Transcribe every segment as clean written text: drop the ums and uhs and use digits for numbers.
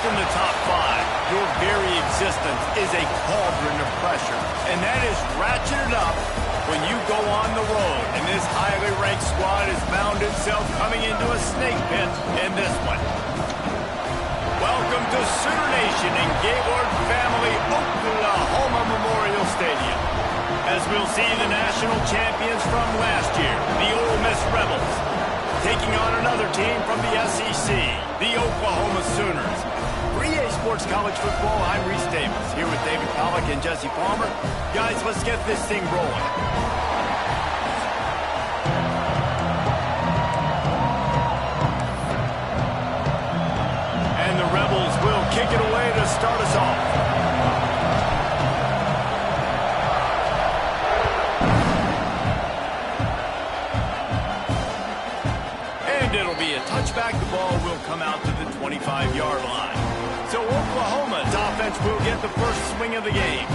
Fourth in the top five. Your very existence is a cauldron of pressure. And that is ratcheted up when you go on the road. And this highly ranked squad has found itself coming into a snake pit in this one. Welcome to Sooner Nation in Gaylord Family Oklahoma Memorial Stadium. As we'll see the national champions from last year, the Ole Miss Rebels, taking on another team from the SEC, the Oklahoma Sooners. For EA Sports College Football, I'm Reese Davis, here with David Pollack and Jesse Palmer. Guys, let's get this thing rolling. And the Rebels will kick it away to start us off. Touchback, the ball will come out to the 25-yard line. So Oklahoma's offense will get the first swing of the game.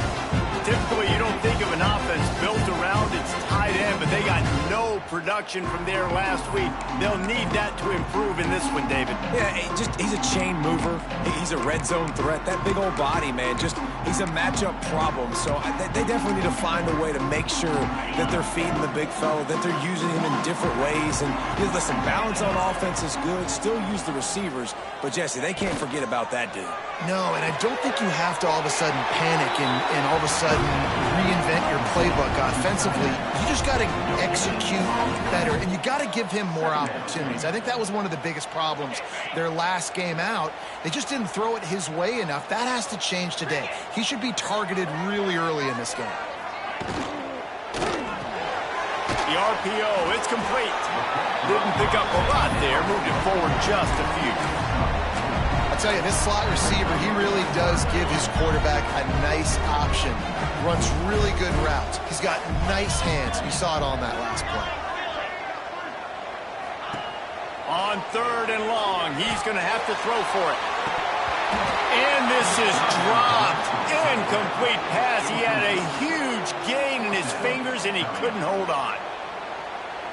Typically, you don't think of an offense built around its tight end, but they got no production from there last week. They'll need that to improve in this one, David. Yeah, he's a chain mover. He's a red zone threat. That big old body, man, he's a matchup problem. So they definitely need to find a way to make sure that they're feeding the big fella, that they're using him in different ways. And listen, balance on offense is good. Still use the receivers. But, Jesse, they can't forget about that dude. No, and I don't think you have to all of a sudden panic and all of a sudden reinvent your playbook offensively. You just got to execute better, and you got to give him more opportunities. I think that was one of the biggest problems their last game out. They just didn't throw it his way enough. That has to change today. He should be targeted really early in this game. The RPO, it's complete. Didn't pick up a lot there, moved it forward just a few. I'll tell you, this slot receiver, he really does give his quarterback a nice option. Runs really good routes. He's got nice hands. You saw it on that last play. On third and long, he's going to have to throw for it. And this is dropped. Incomplete pass. He had a huge gain in his fingers, and he couldn't hold on.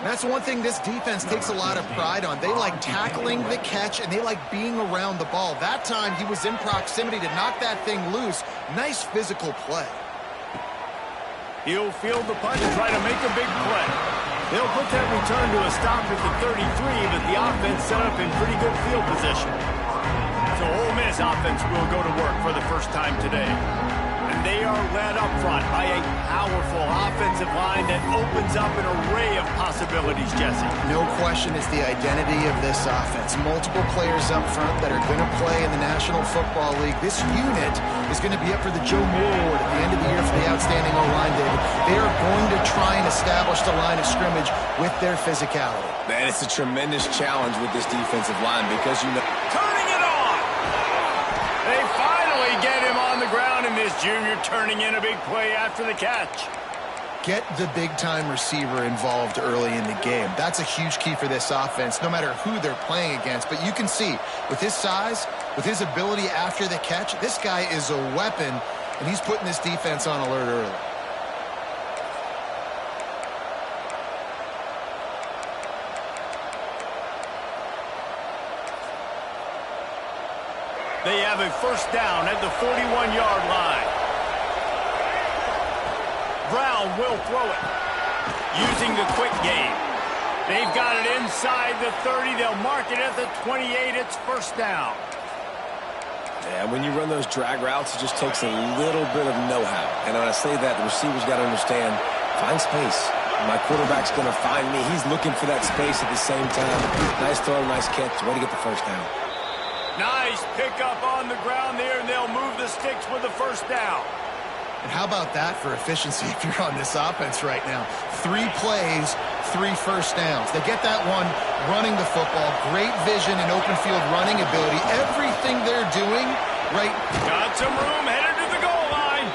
That's one thing this defense takes a lot of pride on. They like tackling the catch, and they like being around the ball. That time, he was in proximity to knock that thing loose. Nice physical play. He'll field the punt and try to make a big play. They'll put that return to a stop at the 33, but the offense set up in pretty good field position. So Ole Miss offense will go to work for the first time today. And they are led up front by a powerful offensive line that opens up an array of possibilities, Jesse. No question it's the identity of this offense. Multiple players up front that are going to play in the National Football League. This unit is going to be up for the Joe Moore Award at the end of the year for the outstanding O-line, David. They are going to try and establish the line of scrimmage with their physicality. Man, it's a tremendous challenge with this defensive line because you know... Turning it on! They finally get him on the ground, and this junior turning in a big play after the catch. Get the big-time receiver involved early in the game. That's a huge key for this offense, no matter who they're playing against. But you can see, with his size, with his ability after the catch, this guy is a weapon, and he's putting this defense on alert early. They have a first down at the 41-yard line. Brown will throw it using the quick game. They've got it inside the 30. They'll mark it at the 28. It's first down. Yeah, when you run those drag routes, it just takes a little bit of know-how. And when I say that, the receiver's got to understand, find space. My quarterback's going to find me. He's looking for that space at the same time. Nice throw, nice catch. Way to get the first down. Nice pickup on the ground there, and they'll move the sticks with the first down. And how about that for efficiency if you're on this offense right now? 3 plays, 3 first downs. They get that one running the football. Great vision and open field running ability. Everything they're doing, right? Got some room, headed to the goal line.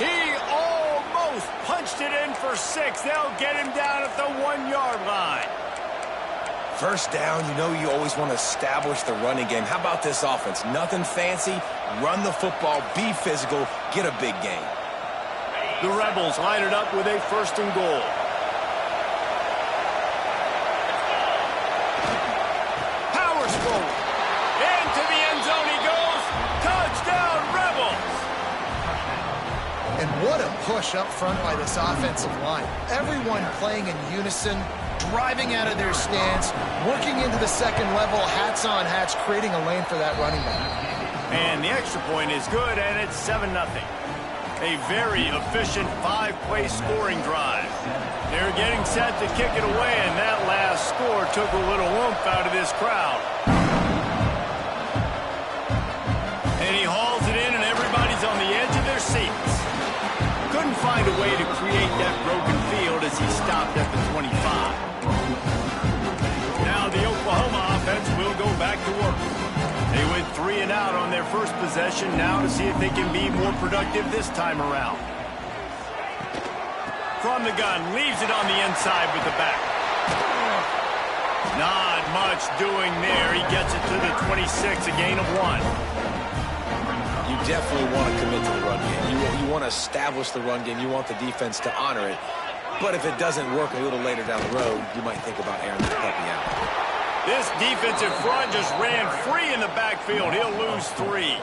He almost punched it in for 6. They'll get him down at the 1-yard line. First down, you know you always want to establish the running game. How about this offense? Nothing fancy. Run the football, be physical, get a big gain. The Rebels line it up with a first and goal. Powers forward. Into the end zone he goes. What a push up front by this offensive line. Everyone playing in unison, driving out of their stance, working into the second level, hats on hats, creating a lane for that running back. And the extra point is good, and it's 7-0. A very efficient 5-play scoring drive. They're getting set to kick it away, and that last score took a little oomph out of this crowd. And he hauls it in, and everybody's on the edge of their seats. Couldn't find a way to create that broken field as he stopped at the 25. Now the Oklahoma offense will go back to work. They went 3 and out on their first possession, now to see if they can be more productive this time around. From the gun, leaves it on the inside with the back. Not much doing there. He gets it to the 26, a gain of 1. You definitely want to commit to the run game. You want to establish the run game. You want the defense to honor it. But if it doesn't work a little later down the road, you might think about airing that puppy out. This defensive front just ran free in the backfield. He'll lose 3.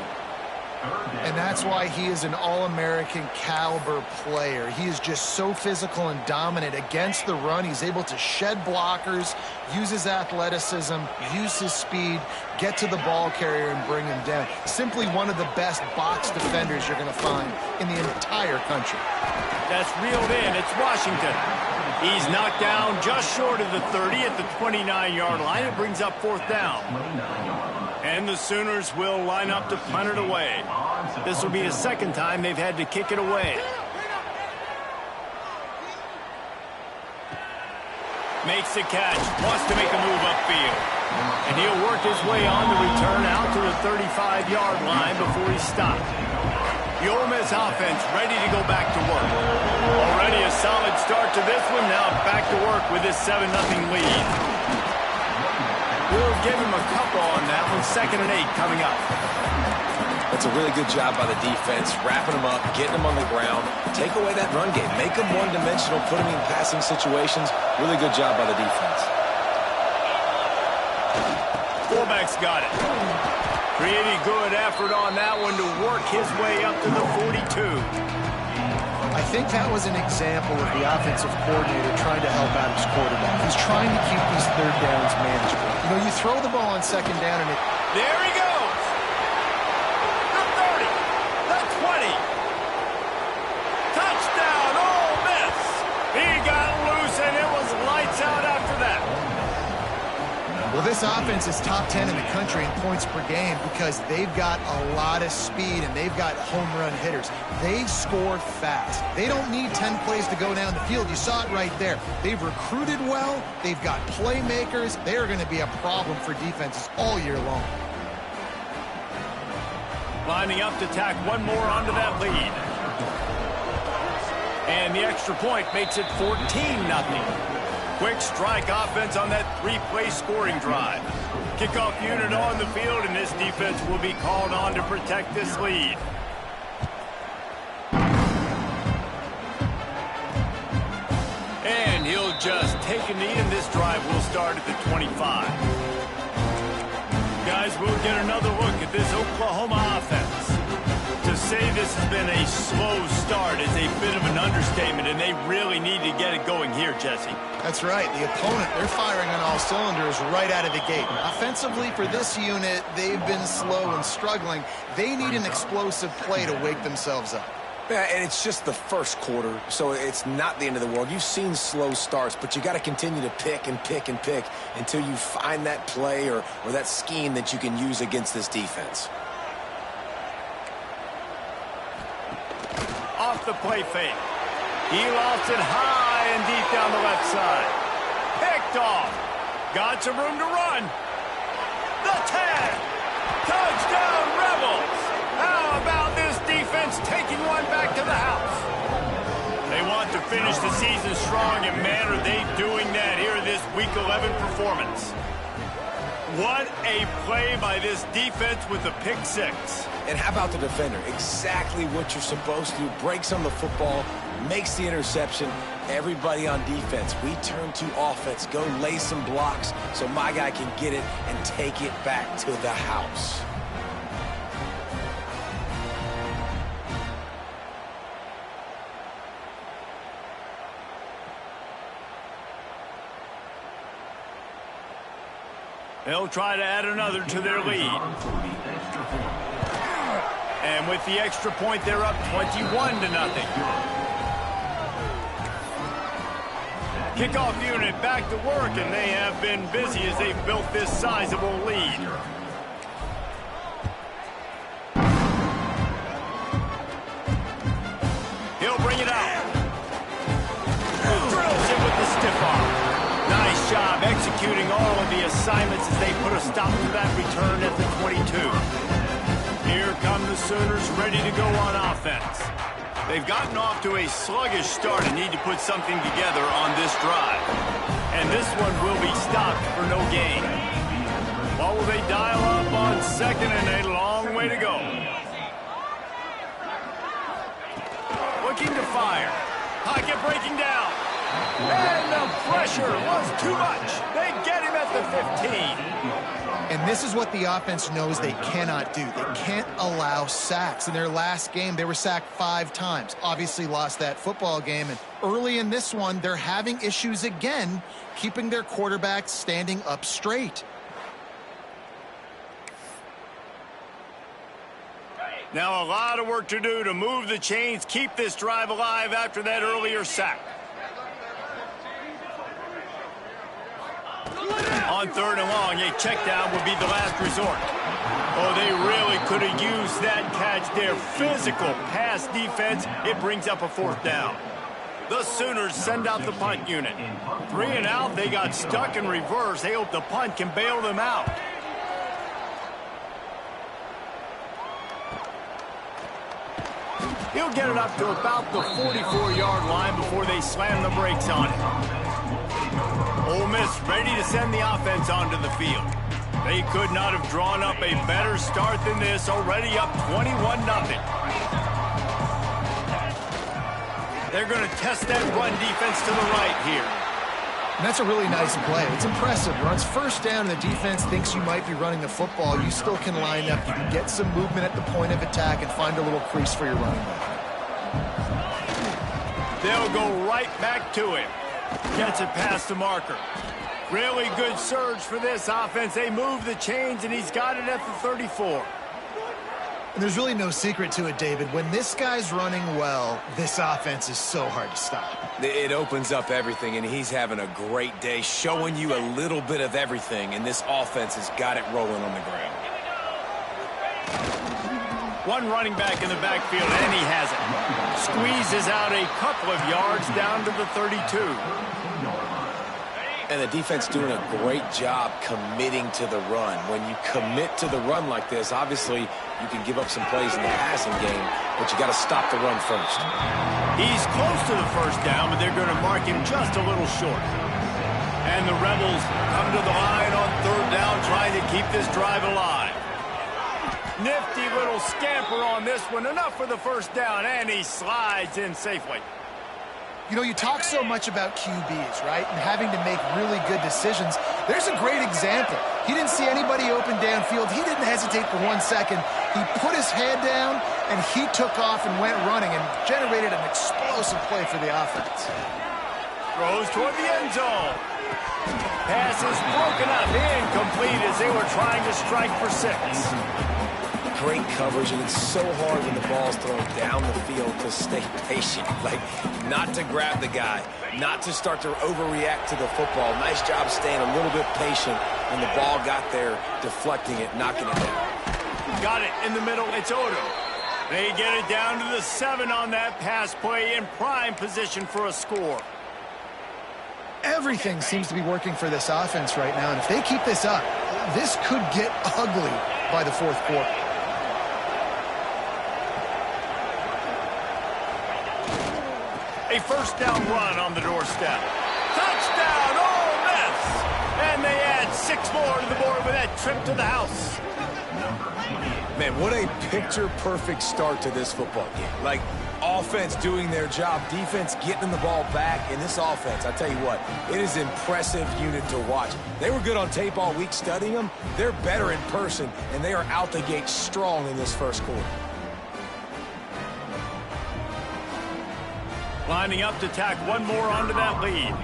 And that's why he is an All-American caliber player. He is just so physical and dominant against the run. He's able to shed blockers, use his athleticism, use his speed, get to the ball carrier and bring him down. Simply one of the best box defenders you're going to find in the entire country. That's reeled in. It's Washington. He's knocked down just short of the 30 at the 29-yard line. It brings up 4th down. And the Sooners will line up to punt it away. This will be the second time they've had to kick it away. Makes the catch. Wants to make a move upfield. And he'll work his way on the return out to the 35-yard line before he's stopped. The Ole Miss offense ready to go back to work. Already a solid start to this one. Now back to work with this 7-0 lead. We'll give him a couple on that one. 2nd and 8 coming up. That's a really good job by the defense, wrapping them up, getting them on the ground. Take away that run game. Make them one-dimensional, put them in passing situations. Really good job by the defense. Fullback's got it. Pretty good effort on that one to work his way up to the 42. I think that was an example of the offensive coordinator trying to help out his quarterback. He's trying to keep these 3rd downs manageable. You know, you throw the ball on 2nd down and it... There he goes! The 30, the 20. Touchdown, Ole Miss! He got loose and it was lights out after that. Well, this offense is top 10 in the country in points per game because they've got a lot of speed and they've got home run hitters. They score fast. They don't need 10 plays to go down the field. You saw it right there. They've recruited well. They've got playmakers. They are going to be a problem for defenses all year long. Lining up to tack one more onto that lead. And the extra point makes it 14-0. Quick strike offense on that 3-play scoring drive. Kickoff unit on the field, and this defense will be called on to protect this lead. And he'll just take a knee, and this drive will start at the 25. Guys, we'll get another look at this Oklahoma offense. To say this has been a slow start is a bit of an understatement, and they really need to get it going here, Jesse. That's right. The opponent, they're firing on all cylinders right out of the gate. Offensively, for this unit, they've been slow and struggling. They need an explosive play to wake themselves up. Yeah, and it's just the first quarter, so it's not the end of the world. You've seen slow starts, but you got to continue to pick and pick and pick until you find that play or that scheme that you can use against this defense. Off the play fake. He lost it high and deep down the left side. Picked off. Got some room to run. The tag. Touchdown, Rebels. How about this defense taking one back to the house? They want to finish the season strong, and man, are they doing that here in this Week 11 performance. What a play by this defense with the pick 6. And how about the defender? Exactly what you're supposed to do. Breaks on the football, makes the interception. Everybody on defense, we turn to offense. Go lay some blocks so my guy can get it and take it back to the house. They'll try to add another to their lead. And with the extra point, they're up 21-0. Kickoff unit back to work, and they have been busy as they've built this sizable lead. He'll bring it out. Drills it with the stiff arm. Nice job executing all of the assignments as they put a stop to that return at the 22. Here come the Sooners ready to go on offense. They've gotten off to a sluggish start and need to put something together on this drive. And this one will be stopped for no gain. What will they dial up on second, and a long way to go. Looking to fire. Pocket breaking down. And the pressure was too much. They get him at the 15. And this is what the offense knows they cannot do. They can't allow sacks. In their last game, they were sacked 5 times. Obviously lost that football game. And early in this one, they're having issues again, keeping their quarterback standing up straight. Now a lot of work to do to move the chains, keep this drive alive after that earlier sack. On 3rd and long, a check down would be the last resort. Oh, they really could have used that catch there. Physical pass defense. It brings up a 4th down. The Sooners send out the punt unit. 3 and out. They got stuck in reverse. They hope the punt can bail them out. He'll get it up to about the 44-yard line before they slam the brakes on it. Ole Miss ready to send the offense onto the field. They could not have drawn up a better start than this, already up 21-0. They're going to test that run defense to the right here. And that's a really nice play. It's impressive. Once first down and the defense thinks you might be running the football, you still can line up. You can get some movement at the point of attack and find a little crease for your running back. They'll go right back to him. Gets it past the marker. Really good surge for this offense. They move the chains, and he's got it at the 34. And there's really no secret to it, David. When this guy's running well, this offense is so hard to stop. It opens up everything, and he's having a great day, showing you a little bit of everything, and this offense has got it rolling on the ground. One running back in the backfield, and he has it. Squeezes out a couple of yards down to the 32. And the defense doing a great job committing to the run. When you commit to the run like this, obviously you can give up some plays in the passing game, but you got to stop the run first. He's close to the 1st down, but they're going to mark him just a little short. And the Rebels come to the line on 3rd down, trying to keep this drive alive. Nifty little scamper on this one. Enough for the 1st down, and he slides in safely. You know, you talk so much about QBs, right, and having to make really good decisions. There's a great example. He didn't see anybody open downfield. He didn't hesitate for 1 second. He put his head down, and he took off and went running and generated an explosive play for the offense. Throws toward the end zone. Pass is broken up, incomplete as they were trying to strike for 6. Great coverage, and it's so hard when the ball's thrown down the field to stay patient, like not to grab the guy, not to start to overreact to the football. Nice job staying a little bit patient when the ball got there, deflecting it, knocking it down. Got it in the middle. It's Odo. They get it down to the 7 on that pass play, in prime position for a score. Everything seems to be working for this offense right now, and if they keep this up, this could get ugly by the 4th quarter. A 1st down run on the doorstep. Touchdown, Ole Miss! And they add 6 more to the board with that trip to the house. Man, what a picture-perfect start to this football game. Like, offense doing their job, defense getting the ball back, and this offense, I tell you what, it is an impressive unit to watch. They were good on tape all week studying them. They're better in person, and they are out the gate strong in this 1st quarter. Lining up to tack one more onto that lead.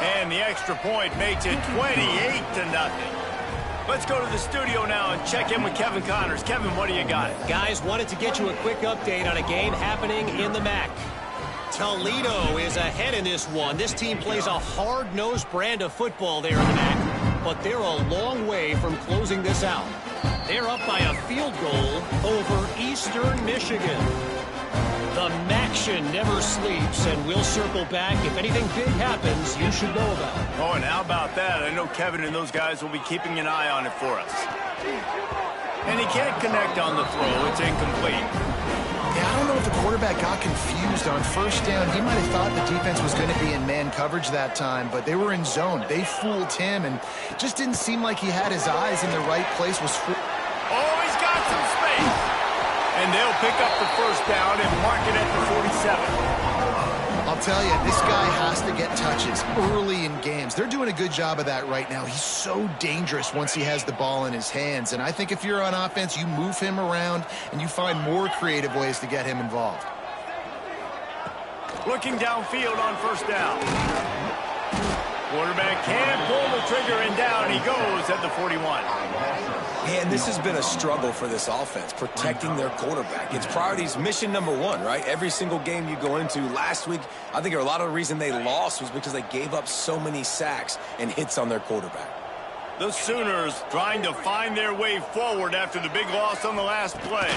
And the extra point makes it 28-0. Let's go to the studio now and check in with Kevin Connors. Kevin, what do you got? Guys, wanted to get you a quick update on a game happening in the MAC. Toledo is ahead in this one. This team plays a hard-nosed brand of football there in the MAC, but they're a long way from closing this out. They're up by a field goal over Eastern Michigan. The MACtion never sleeps, and we'll circle back. If anything big happens, you should know about it. Oh, and how about that? I know Kevin and those guys will be keeping an eye on it for us. And he can't connect on the throw. It's incomplete. Yeah, I don't know if the quarterback got confused on first down. He might have thought the defense was going to be in man coverage that time, but they were in zone. They fooled him, and just didn't seem like he had his eyes in the right place. Oh, he's got some space. And they'll pick up the first down and mark it at the 47. I'll tell you, this guy has to get touches early in games. They're doing a good job of that right now. He's so dangerous once he has the ball in his hands. And I think if you're on offense, you move him around and you find more creative ways to get him involved. Looking downfield on first down. Quarterback can pull the trigger, and down he goes at the 41. And this has been a struggle for this offense, protecting their quarterback. It's priorities, mission number one, right? Every single game you go into. Last week, I think a lot of the reason they lost was because they gave up so many sacks and hits on their quarterback. The Sooners trying to find their way forward after the big loss on the last play.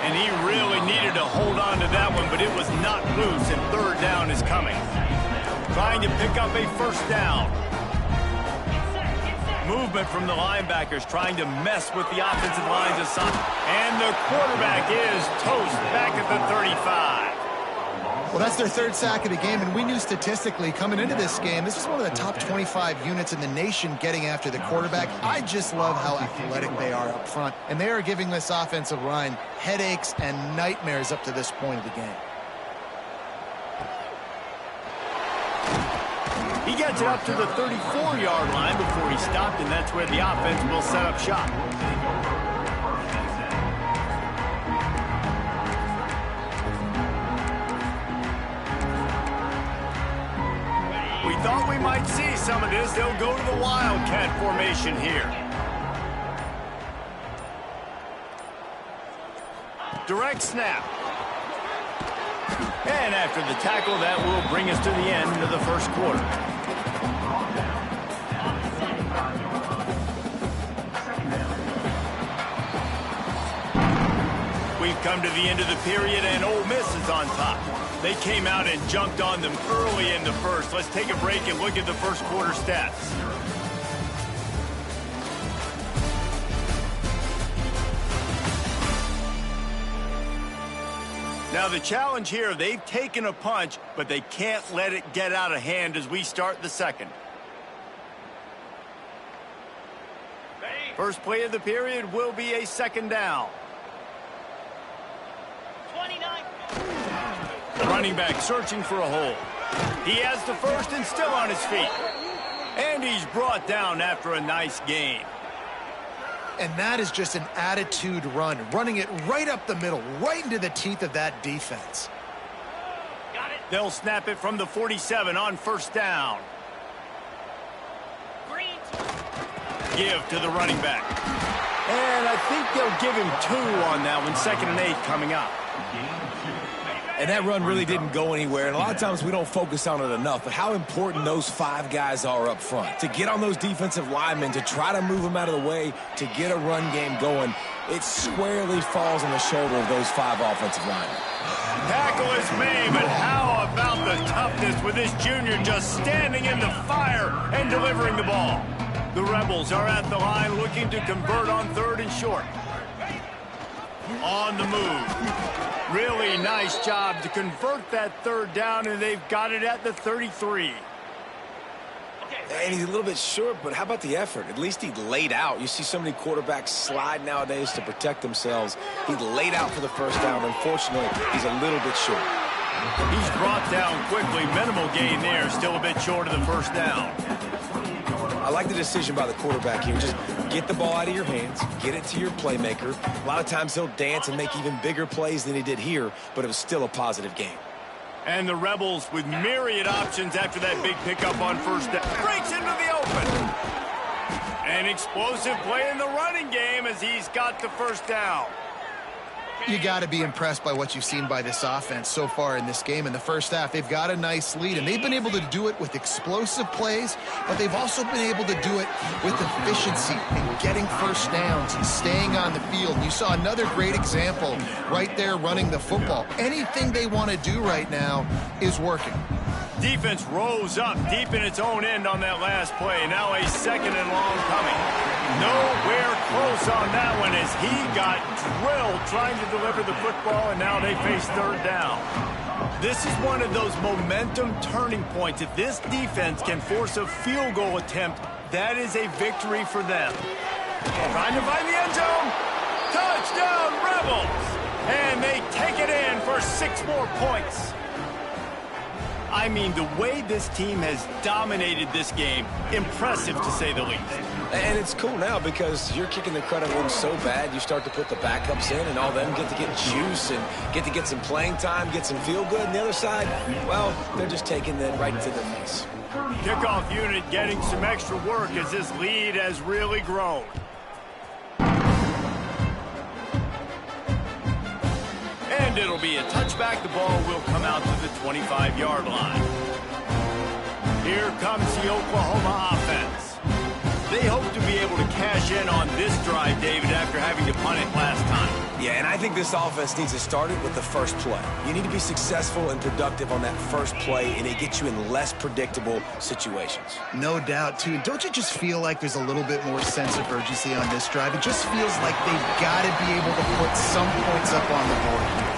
And he really needed to hold on to that one, but it was not loose, and third down is coming. Trying to pick up a first down. Movement from the linebackers trying to mess with the offensive lines of Sun. And the quarterback is toast back at the 35. Well, that's their third sack of the game, and we knew statistically coming into this game, this was one of the top 25 units in the nation getting after the quarterback. I just love how athletic they are up front, and they are giving this offensive line headaches and nightmares up to this point of the game. He gets it up to the 34-yard line before he stopped, and that's where the offense will set up shop. We thought we might see some of this. They'll go to the Wildcat formation here. Direct snap. And after the tackle, that will bring us to the end of the first quarter. We've come to the end of the period, and Ole Miss is on top. They came out and jumped on them early in the first. Let's take a break and look at the first quarter stats. Now the challenge here, they've taken a punch, but they can't let it get out of hand as we start the second. First play of the period will be a second down. 29. The running back searching for a hole. He has the first and still on his feet. And he's brought down after a nice gain. And that is just an attitude run, running it right up the middle, right into the teeth of that defense. Got it. They'll snap it from the 47 on first down. Green. Give to the running back. And I think they'll give him 2 on that one, 2nd and 8 coming up. And that run really didn't go anywhere. And a lot of times we don't focus on it enough, but how important those 5 guys are up front. To get on those defensive linemen, to try to move them out of the way, to get a run game going, it squarely falls on the shoulder of those 5 offensive linemen. Tackle is made, but how about the toughness with this junior just standing in the fire and delivering the ball? The Rebels are at the line looking to convert on 3rd and short. On the move. Really nice job to convert that 3rd down, and they've got it at the 33. And he's a little bit short, but how about the effort? At least he laid out. You see so many quarterbacks slide nowadays to protect themselves. He laid out for the first down. Unfortunately, he's a little bit short. He's brought down quickly. Minimal gain there. Still a bit short of the first down. I like the decision by the quarterback here. Just get the ball out of your hands, get it to your playmaker. A lot of times he'll dance and make even bigger plays than he did here, but it was still a positive game. And the Rebels with myriad options after that big pickup on first down. Breaks into the open. An explosive play in the running game as he's got the first down. You got to be impressed by what you've seen by this offense so far in this game. In the first half, they've got a nice lead, and they've been able to do it with explosive plays, but they've also been able to do it with efficiency and getting first downs and staying on the field. You saw another great example right there running the football. Anything they want to do right now is working. Defense rose up deep in its own end on that last play. Now a second and long coming. Nowhere close on that one as he got drilled trying to deliver the football, and now they face third down. This is one of those momentum turning points. If this defense can force a field goal attempt, that is a victory for them. Trying to find the end zone. Touchdown, Rebels! And they take it in for 6 more points. I mean, the way this team has dominated this game, impressive to say the least. And it's cool now because you're kicking the credit on so bad, you start to put the backups in, and all them get to get juice and get to get some playing time, get some feel good. And the other side, well, they're just taking that right to their face. Kickoff unit getting some extra work as this lead has really grown. And it'll be a touchback. The ball will come out to the 25-yard line. Here comes the Oklahoma offense. They hope to be able to cash in on this drive, David, after having to punt it last time. Yeah, and I think this offense needs to start it with the first play. You need to be successful and productive on that first play, and it gets you in less predictable situations. No doubt, too. Don't you just feel like there's a little bit more sense of urgency on this drive? It just feels like they've got to be able to put some points up on the board here.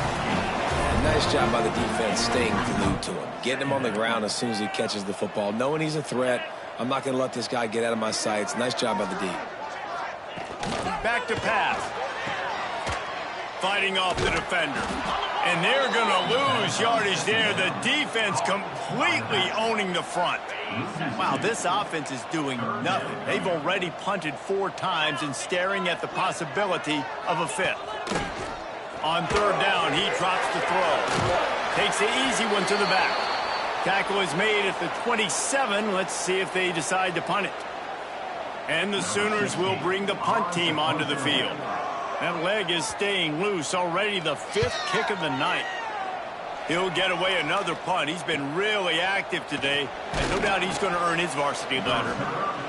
Nice job by the defense staying glued to him. Getting him on the ground as soon as he catches the football. Knowing he's a threat, I'm not going to let this guy get out of my sights. Nice job by the D. Back to pass. Fighting off the defender. And they're going to lose yardage there. The defense completely owning the front. Wow, this offense is doing nothing. They've already punted 4 times and staring at the possibility of a 5th. On third down, he drops the throw. Takes the easy one to the back. Tackle is made at the 27. Let's see if they decide to punt it. And the Sooners will bring the punt team onto the field. That leg is staying loose. Already the 5th kick of the night. He'll get away another punt. He's been really active today, and no doubt he's going to earn his varsity letter.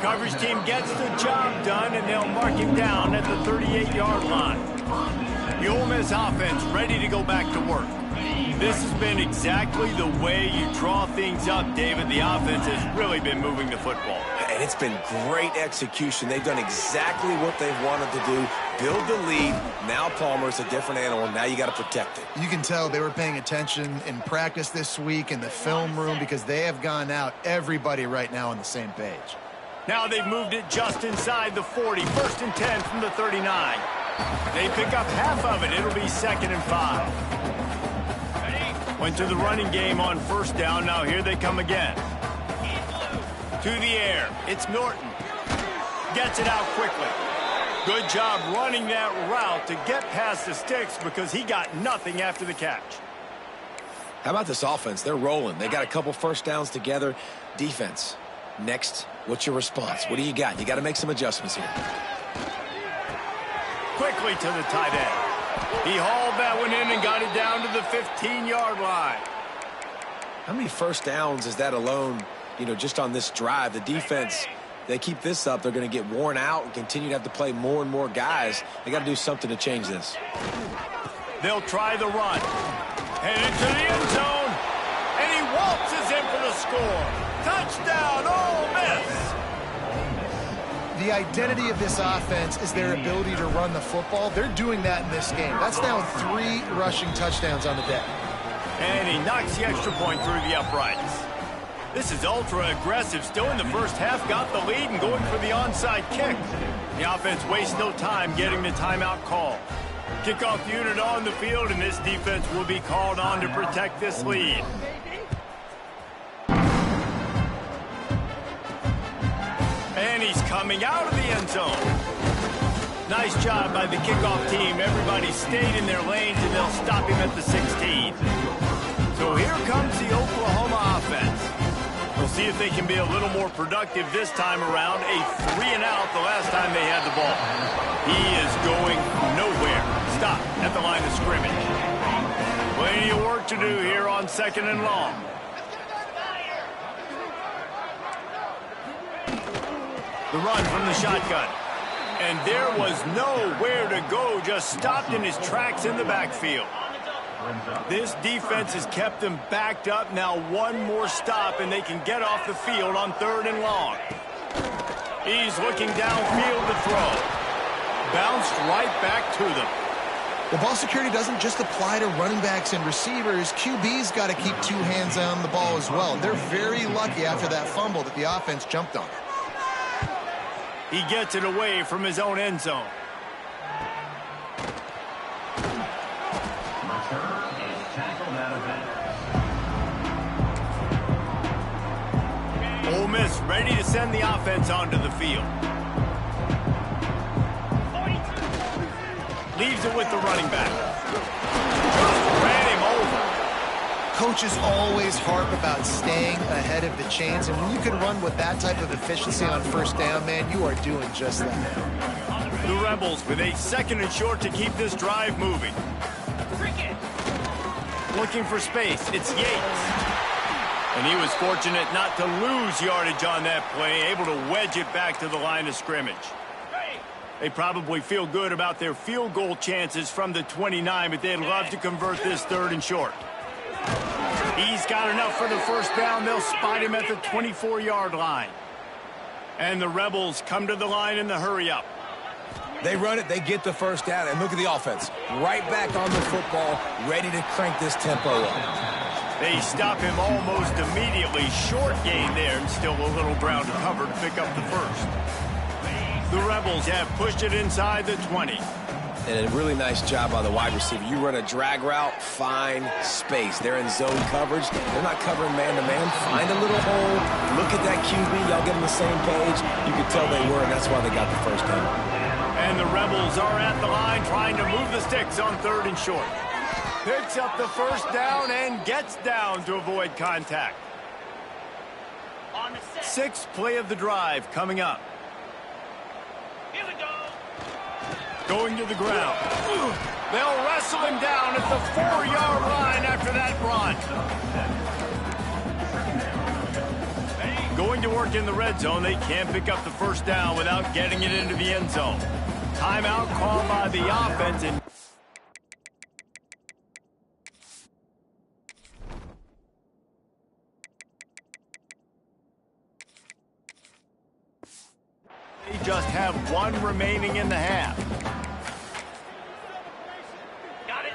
Coverage team gets the job done, and they'll mark him down at the 38-yard line. The Ole Miss offense ready to go back to work. This has been exactly the way you draw things up, David. The offense has really been moving the football. And it's been great execution. They've done exactly what they've wanted to do. Build the lead. Now Palmer's a different animal. Now you got to protect it. You can tell they were paying attention in practice this week in the film room because they have gone out, everybody right now on the same page. Now they've moved it just inside the 40. 1st and 10 from the 39. They pick up half of it. It'll be 2nd and 5. Went to the running game on first down. Now here they come again. To the air. It's Norton. Gets it out quickly. Good job running that route to get past the sticks because he got nothing after the catch. How about this offense? They're rolling. They got a couple first downs together. Defense. Next, what's your response? What do you got? You got to make some adjustments here. Quickly to the tight end. He hauled that one in and got it down to the 15-yard line. How many first downs is that alone, just on this drive? The defense, they keep this up, they're going to get worn out and continue to have to play more and more guys. They got to do something to change this. They'll try the run. And into the end zone. And he waltzes in for the score. Touchdown, Ole Miss. The identity of this offense is their ability to run the football. They're doing that in this game. That's now 3 rushing touchdowns on the day. And he knocks the extra point through the uprights. This is ultra-aggressive. Still in the first half, got the lead and going for the onside kick. The offense wastes no time getting the timeout call. Kickoff unit on the field, and this defense will be called on to protect this lead. And he's coming out of the end zone. Nice job by the kickoff team. Everybody stayed in their lanes, and they'll stop him at the 16. So here comes the Oklahoma offense. We'll see if they can be a little more productive this time around. A 3-and-out the last time they had the ball. He is going nowhere. Stop at the line of scrimmage. Plenty of work to do here on 2nd and long. The run from the shotgun. And there was nowhere to go, just stopped in his tracks in the backfield. This defense has kept them backed up. Now one more stop, and they can get off the field on 3rd and long. He's looking downfield to throw. Bounced right back to them. Well, ball security doesn't just apply to running backs and receivers. QB's got to keep 2 hands on the ball as well. They're very lucky after that fumble that the offense jumped on. He gets it away from his own end zone. Ole Miss ready to send the offense onto the field. Leaves it with the running back. Just ran him over. Coaches always harp about staying ahead of the chains, and when you can run with that type of efficiency on 1st down, man, you are doing just that. The Rebels with a 2nd and short to keep this drive moving. Looking for space. It's Yates. And he was fortunate not to lose yardage on that play, able to wedge it back to the line of scrimmage. They probably feel good about their field goal chances from the 29, but they'd love to convert this 3rd and short. He's got enough for the 1st down. They'll spot him at the 24-yard line. And the Rebels come to the line in the hurry-up. They run it, they get the 1st down, and look at the offense. Right back on the football, ready to crank this tempo up. They stop him almost immediately. Short gain there, and still a little ground to cover to pick up the 1st. The Rebels have pushed it inside the 20. And a really nice job by the wide receiver. You run a drag route, find space. They're in zone coverage. They're not covering man-to-man. Find a little hole. Look at that QB. Y'all get on the same page. You could tell they were, and that's why they got the 1st down. And the Rebels are at the line trying to move the sticks on 3rd and short. Picks up the 1st down and gets down to avoid contact. 6th play of the drive coming up. Here we go. Going to the ground. They'll wrestle him down at the 4-yard line after that run. Going to work in the red zone. They can't pick up the 1st down without getting it into the end zone. Timeout called by the offense. And they just have 1 remaining in the half.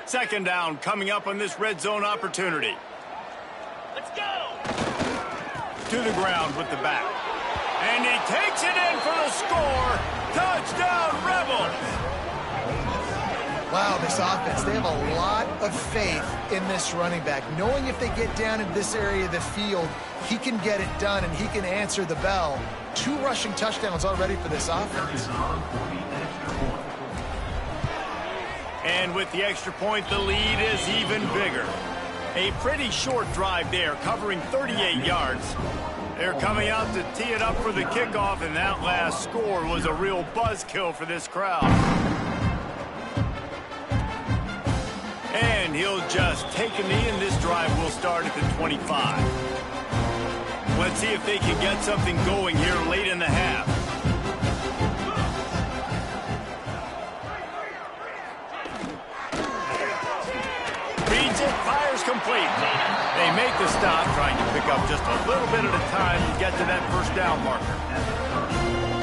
2nd down coming up on this red zone opportunity. Let's go. To the ground with the back. And he takes it in for the score. Touchdown, Rebels. Wow, this offense, they have a lot of faith in this running back, knowing if they get down in this area of the field, he can get it done and he can answer the bell. 2 rushing touchdowns already for this offense. And with the extra point, the lead is even bigger. A pretty short drive there, covering 38 yards. They're coming out to tee it up for the kickoff, and that last score was a real buzzkill for this crowd. And he'll just take a knee, and this drive will start at the 25. Let's see if they can get something going here late in the half. Reads it, fires complete. They make the stop, trying to pick up just a little bit at a time to get to that 1st down marker.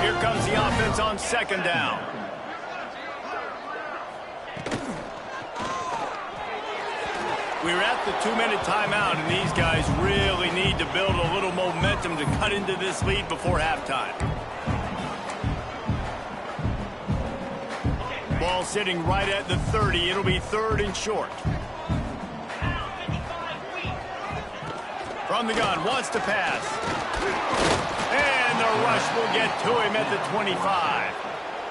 Here comes the offense on 2nd down. We're at the 2-minute timeout, and these guys really need to build a little momentum to cut into this lead before halftime. Ball sitting right at the 30. It'll be 3rd and short. From the gun, wants to pass. And the rush will get to him at the 25.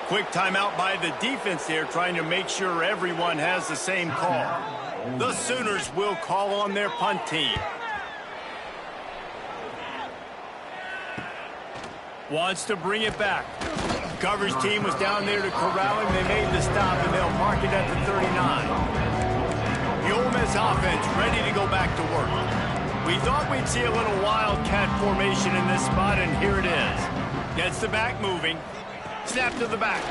Quick timeout by the defense there, trying to make sure everyone has the same call. The Sooners will call on their punt team. Wants to bring it back. Coverage team was down there to corral him. They made the stop, and they'll mark it at the 39. The Ole Miss offense ready to go back to work. We thought we'd see a little wildcat formation in this spot, and here it is. Gets the back moving. Snap to the back.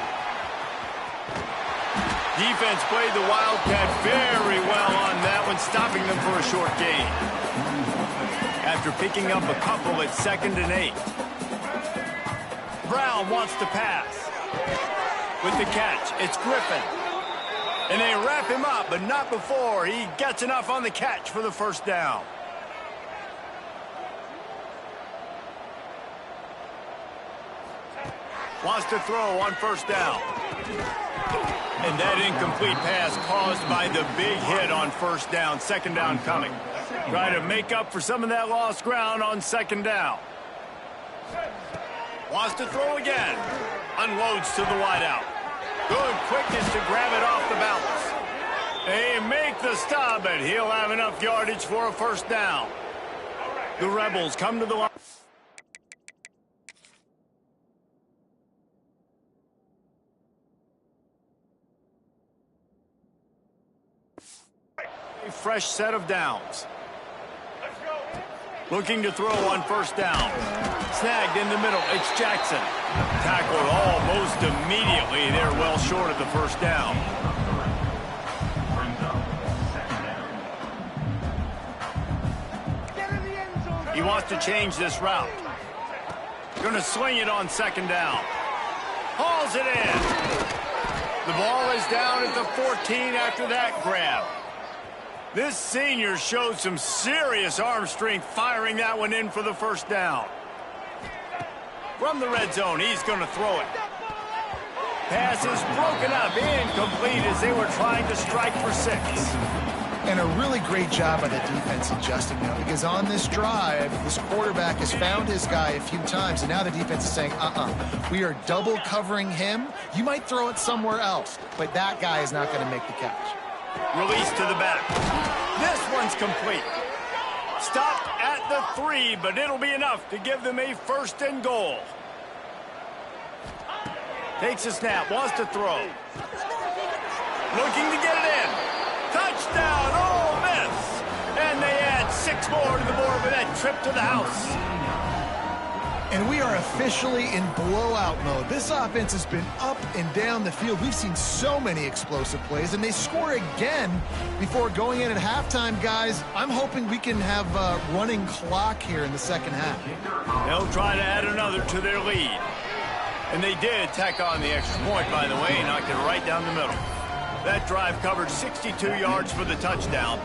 Defense played the wildcat very well on that one, stopping them for a short gain. After picking up a couple at 2nd and 8. Brown wants to pass. With the catch, it's Griffin. And they wrap him up, but not before he gets enough on the catch for the first down. Wants to throw on first down. And that incomplete pass caused by the big hit on first down. 2nd down coming. Trying to make up for some of that lost ground on 2nd down. Wants to throw again. Unloads to the wideout. Good quickness to grab it off the bounce. They make the stop, but he'll have enough yardage for a first down. The Rebels come to the line. A fresh set of downs. Looking to throw on first down. Snagged in the middle. It's Jackson. Tackled almost immediately. They're well short of the first down. He wants to change this route. Going to sling it on 2nd down. Hauls it in. The ball is down at the 14 after that grab. This senior showed some serious arm strength firing that one in for the first down. From the red zone, he's going to throw it. Pass is broken up, incomplete as they were trying to strike for 6. And a really great job by the defense adjusting now, because on this drive, this quarterback has found his guy a few times, and now the defense is saying, we are double covering him. You might throw it somewhere else, but that guy is not going to make the catch. Release to the back. This one's complete. Stopped at the 3, but it'll be enough to give them a 1st and goal. Takes a snap, wants to throw. Looking to get it in. Touchdown, Ole Miss! And they add 6 more to the board with that trip to the house. And we are officially in blowout mode. This offense has been up and down the field. We've seen so many explosive plays, and they score again before going in at halftime, guys. I'm hoping we can have a running clock here in the 2nd half. They'll try to add another to their lead. And they did tack on the extra point, by the way, and knocked it right down the middle. That drive covered 62 yards for the touchdown.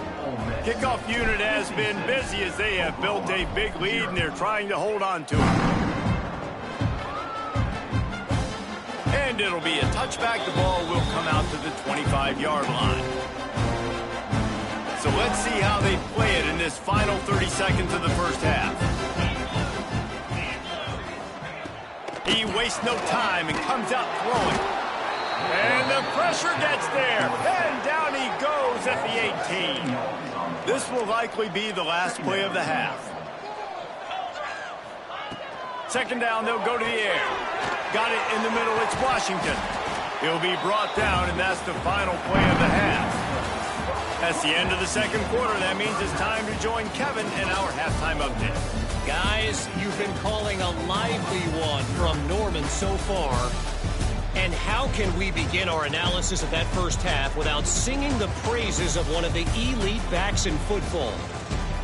Kickoff unit has been busy as they have built a big lead, and they're trying to hold on to it. And it'll be a touchback. The ball will come out to the 25-yard line. So let's see how they play it in this final 30 seconds of the first half. He wastes no time and comes out throwing. And the pressure gets there. And down he goes at the 18. This will likely be the last play of the half. 2nd down, they'll go to the air. Got it in the middle, it's Washington. He'll be brought down, and that's the final play of the half. That's the end of the 2nd quarter. That means it's time to join Kevin in our halftime update. Guys, you've been calling a lively one from Norman so far. And how can we begin our analysis of that first half without singing the praises of one of the elite backs in football?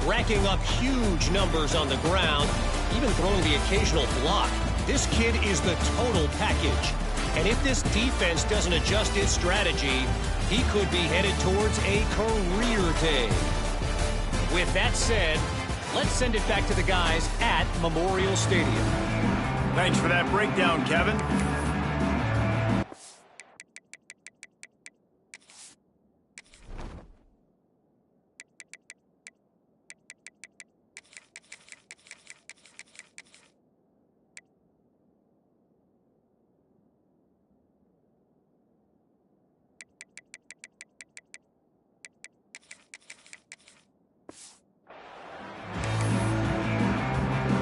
Racking up huge numbers on the ground, even throwing the occasional block. This kid is the total package. And if this defense doesn't adjust its strategy, he could be headed towards a career day. With that said, let's send it back to the guys at Memorial Stadium. Thanks for that breakdown, Kevin.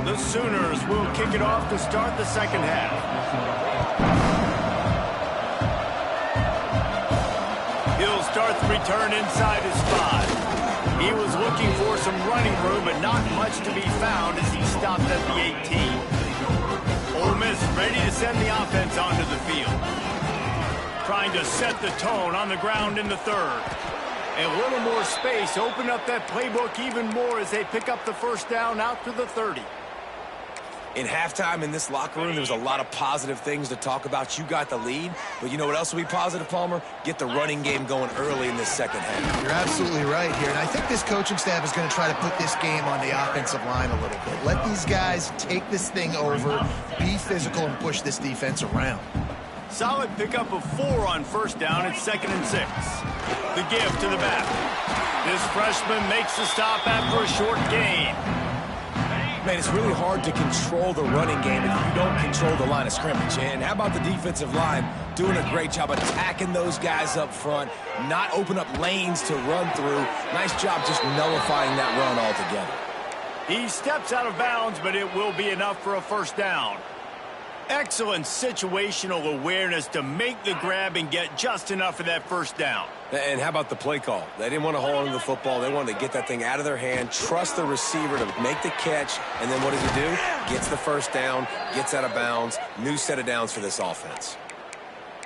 The Sooners will kick it off to start the second half. He'll start the return inside his 5. He was looking for some running room, but not much to be found as he stopped at the 18. Ole Miss ready to send the offense onto the field. Trying to set the tone on the ground in the third. And a little more space, open up that playbook even more as they pick up the first down out to the 30. In halftime in this locker room, there was a lot of positive things to talk about. You got the lead, but you know what else will be positive, Palmer? Get the running game going early in this second half. You're absolutely right here, and I think this coaching staff is going to try to put this game on the offensive line a little bit. Let these guys take this thing over, be physical, and push this defense around. Solid pickup of 4 on first down at 2nd and 6. The give to the back. This freshman makes the stop after a short gain. Man, it's really hard to control the running game if you don't control the line of scrimmage. And how about the defensive line doing a great job attacking those guys up front, not open up lanes to run through. Nice job just nullifying that run altogether. He steps out of bounds, but it will be enough for a first down. Excellent situational awareness to make the grab and get just enough of that first down. And how about the play call? They didn't want to hold on to the football. They wanted to get that thing out of their hand, trust the receiver to make the catch, and then what does he do? Gets the first down, gets out of bounds. New set of downs for this offense.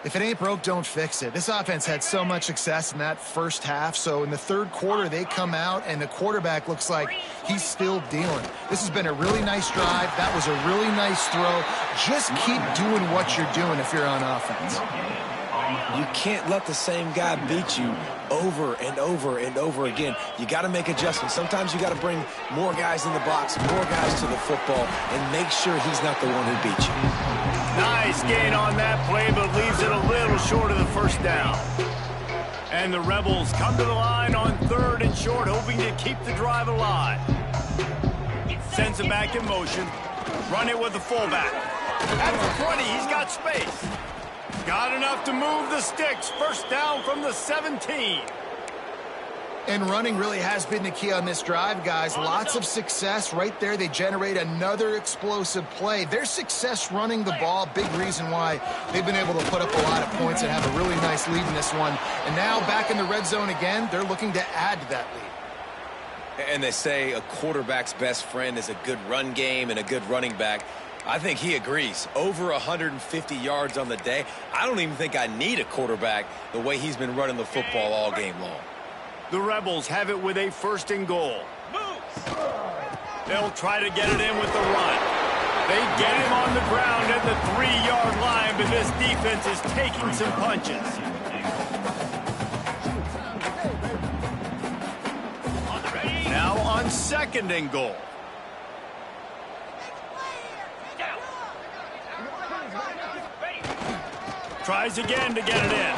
If it ain't broke, don't fix it. This offense had so much success in that first half, so in the third quarter, they come out, and the quarterback looks like he's still dealing. This has been a really nice drive. That was a really nice throw. Just keep doing what you're doing if you're on offense. You can't let the same guy beat you over and over and over again. You got to make adjustments. Sometimes you got to bring more guys in the box, more guys to the football, and make sure he's not the one who beat you. Nice gain on that play, but leaves it a little short of the first down. And the Rebels come to the line on 3rd and short, hoping to keep the drive alive. Sends it back in motion. Run it with the fullback. At the 20, he's got space. Got enough to move the sticks. First down from the 17. And running really has been the key on this drive, guys. Lots of success right there. They generate another explosive play. Their success running the ball, big reason why they've been able to put up a lot of points and have a really nice lead in this one. And now back in the red zone again, they're looking to add to that lead. And they say a quarterback's best friend is a good run game and a good running back. I think he agrees. Over 150 yards on the day. I don't even think I need a quarterback the way he's been running the football all game long. The Rebels have it with a 1st and goal. They'll try to get it in with the run. They get him on the ground at the 3-yard line, but this defense is taking some punches. Now on 2nd and goal. Tries again to get it in.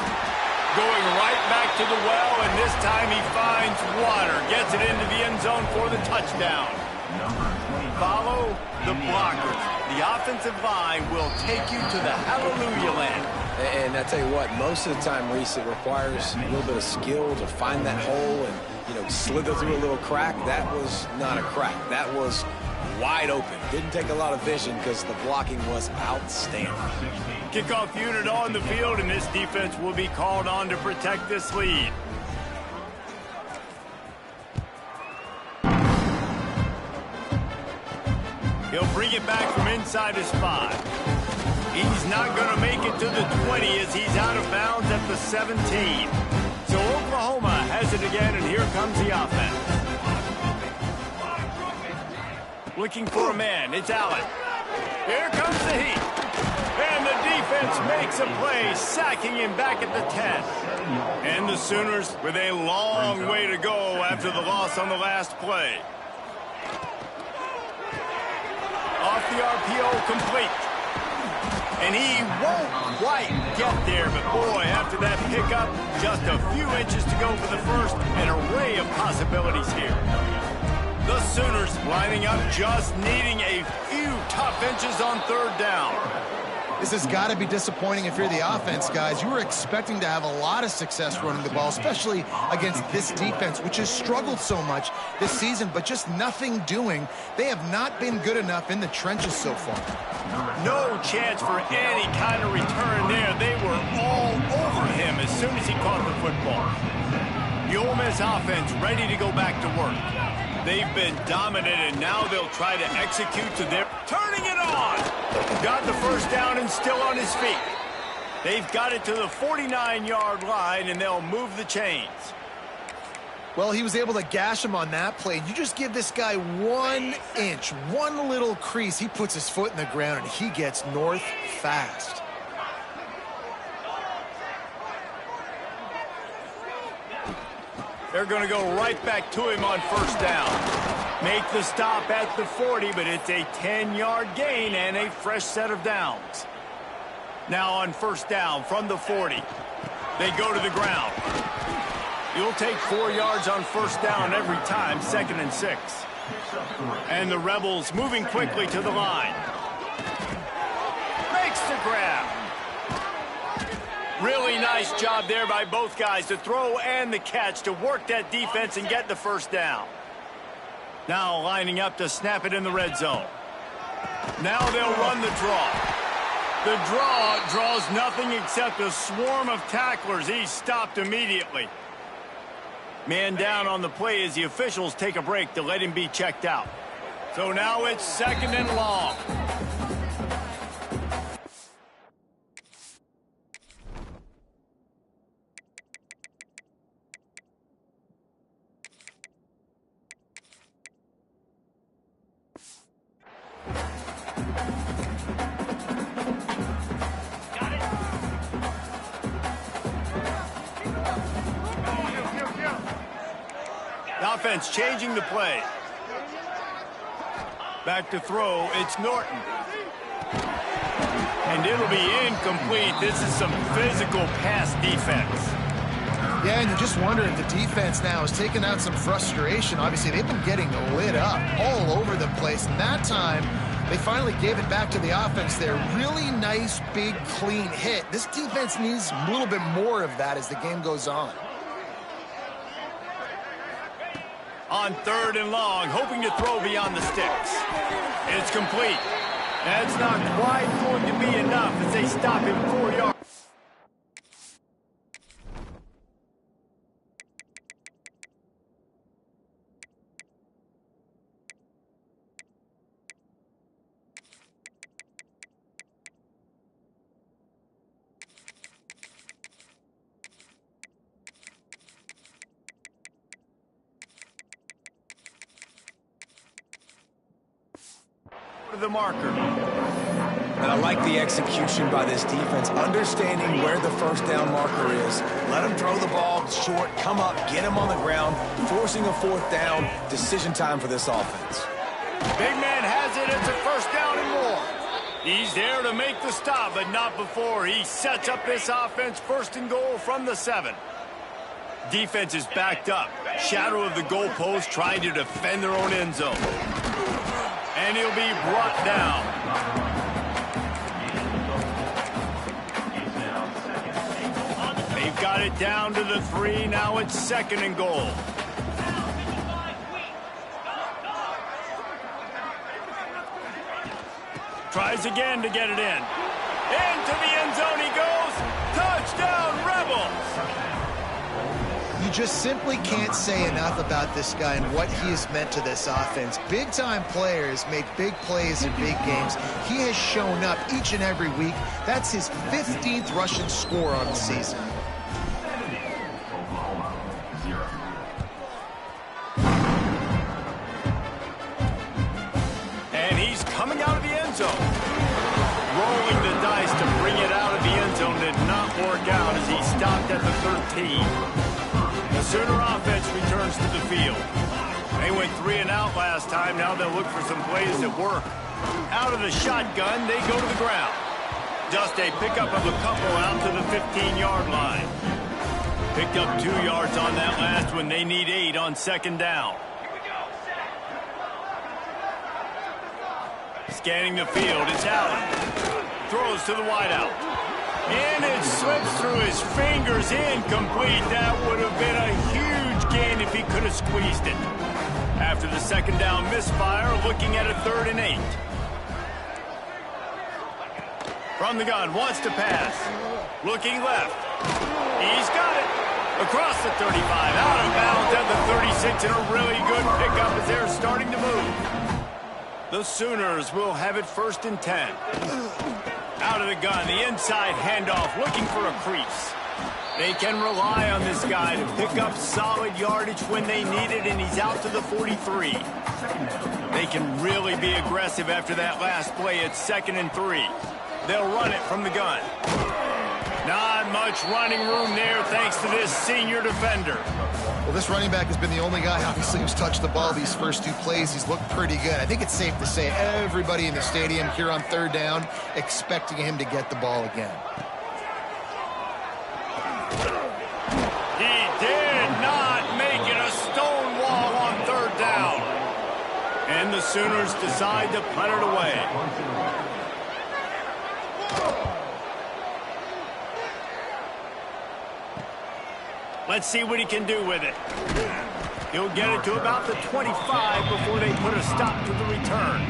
Going right back to the well, and this time he finds water. Gets it into the end zone for the touchdown. Follow the blockers. The offensive line will take you to the hallelujah land. And I tell you what, most of the time, Reese, it requires a little bit of skill to find that hole and, slither through a little crack. That was not a crack. That was wide open. Didn't take a lot of vision because the blocking was outstanding. Kickoff unit on the field, and this defense will be called on to protect this lead. He'll bring it back from inside his 5. He's not going to make it to the 20 as he's out of bounds at the 17. So Oklahoma has it again, and here comes the offense. Looking for a man. It's Allen. Here comes the heat. And the defense makes a play, sacking him back at the 10. And the Sooners with a long way to go after the loss on the last play. Off the RPO, complete. And he won't quite get there, but boy, after that pickup, just a few inches to go for the first. An array of possibilities here. The Sooners lining up, just needing a few tough inches on 3rd down. This has got to be disappointing if you're the offense, guys. You were expecting to have a lot of success running the ball, especially against this defense, which has struggled so much this season, but just nothing doing. They have not been good enough in the trenches so far. No chance for any kind of return there. They were all over him as soon as he caught the football. The Ole Miss offense ready to go back to work. They've been dominant, and now they'll try to execute to their... Turning it on! Got the first down and still on his feet. They've got it to the 49-yard line, and they'll move the chains. Well, he was able to gash him on that play. You just give this guy 1 inch, one little crease, he puts his foot in the ground, and he gets north fast. They're going to go right back to him on first down. Make the stop at the 40, but it's a 10-yard gain and a fresh set of downs. Now on first down from the 40, they go to the ground. You'll take 4 yards on first down every time, 2nd and 6. And the Rebels moving quickly to the line. Makes the grab. Really nice job there by both guys, the throw and the catch, to work that defense and get the first down. Now lining up to snap it in the red zone. Now they'll run the draw. The draw draws nothing except a swarm of tacklers. He's stopped immediately. Man down on the play as the officials take a break to let him be checked out. So now it's 2nd and long. Offense changing the play. Back to throw, it's Norton. And it'll be incomplete. This is some physical pass defense. Yeah, and you just wonder if the defense now has taken out some frustration. Obviously, they've been getting lit up all over the place. And that time, they finally gave it back to the offense there. Really nice, big, clean hit. This defense needs a little bit more of that as the game goes on. On 3rd and long, hoping to throw beyond the sticks. It's complete. That's not quite going to be enough as they stop him 4 yards. The marker. And I like the execution by this defense, understanding where the first down marker is. Let him throw the ball short, come up, get him on the ground, forcing a 4th down. Decision time for this offense. Big man has it. It's a first down and more. He's there to make the stop, but not before he sets up this offense. 1st and goal from the 7. Defense is backed up. Shadow of the goalpost, trying to defend their own end zone. And he'll be brought down. They've got it down to the 3. Now it's 2nd and goal. Tries again to get it in. Into the end zone he goes. Touchdown, Rebels! You just simply can't say enough about this guy and what he has meant to this offense. Big-time players make big plays in big games. He has shown up each and every week. That's his 15th rushing score on the season. And he's coming out of the end zone. Rolling the dice to bring it out of the end zone did not work out as he stopped at the 13. The Sooner offense returns to the field. They went 3 and out last time. Now they'll look for some plays that work. Out of the shotgun, they go to the ground. Just a pickup of a couple out to the 15-yard line. Picked up 2 yards on that last one. They need 8 on 2nd down. Scanning the field, it's Allen. throws to the wideout. And it slips through his fingers, incomplete. That would have been a huge gain if he could have squeezed it. After the second down misfire, looking at a 3rd and 8. From the gun, wants to pass. Looking left. He's got it. Across the 35, out of bounds at the 36, and a really good pickup as they're starting to move. The Sooners will have it 1st and 10. Out of the gun, the inside handoff, looking for a crease. They can rely on this guy to pick up solid yardage when they need it, and he's out to the 43. They can really be aggressive after that last play at 2nd and 3. They'll run it from the gun. Not much running room there thanks to this senior defender. Well, this running back has been the only guy, obviously, who's touched the ball these first 2 plays. He's looked pretty good. I think it's safe to say everybody in the stadium here on 3rd down expecting him to get the ball again. He did not make it a stone wall on 3rd down. And the Sooners decide to punt it away. Let's see what he can do with it. He'll get it to about the 25 before they put a stop to the return.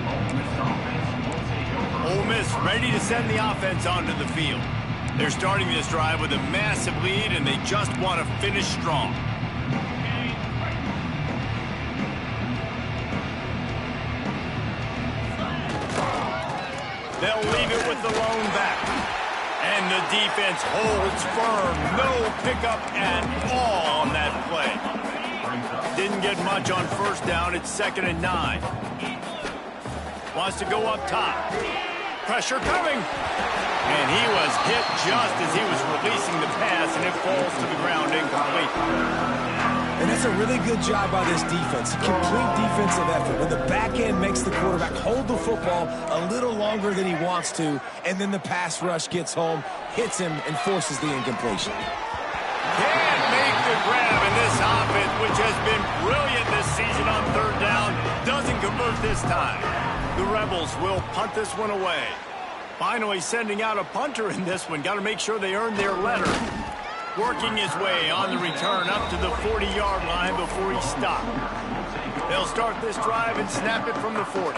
Ole Miss ready to send the offense onto the field. They're starting this drive with a massive lead, and they just want to finish strong. They'll leave it with the lone back. And the defense holds firm. No pickup at all on that play. Didn't get much on 1st down. It's 2nd and 9. Wants to go up top. Pressure coming. And he was hit just as he was releasing the pass, and it falls to the ground incomplete. And that's a really good job by this defense. Complete defensive effort. When the back end makes the quarterback hold the football a little longer than he wants to, and then the pass rush gets home, hits him, and forces the incompletion. Can't make the grab, and this offense, which has been brilliant this season on 3rd down, doesn't convert this time. The Rebels will punt this one away. Finally sending out a punter in this one. Got to make sure they earn their letter. Working his way on the return up to the 40-yard line before he stopped. They'll start this drive and snap it from the 40.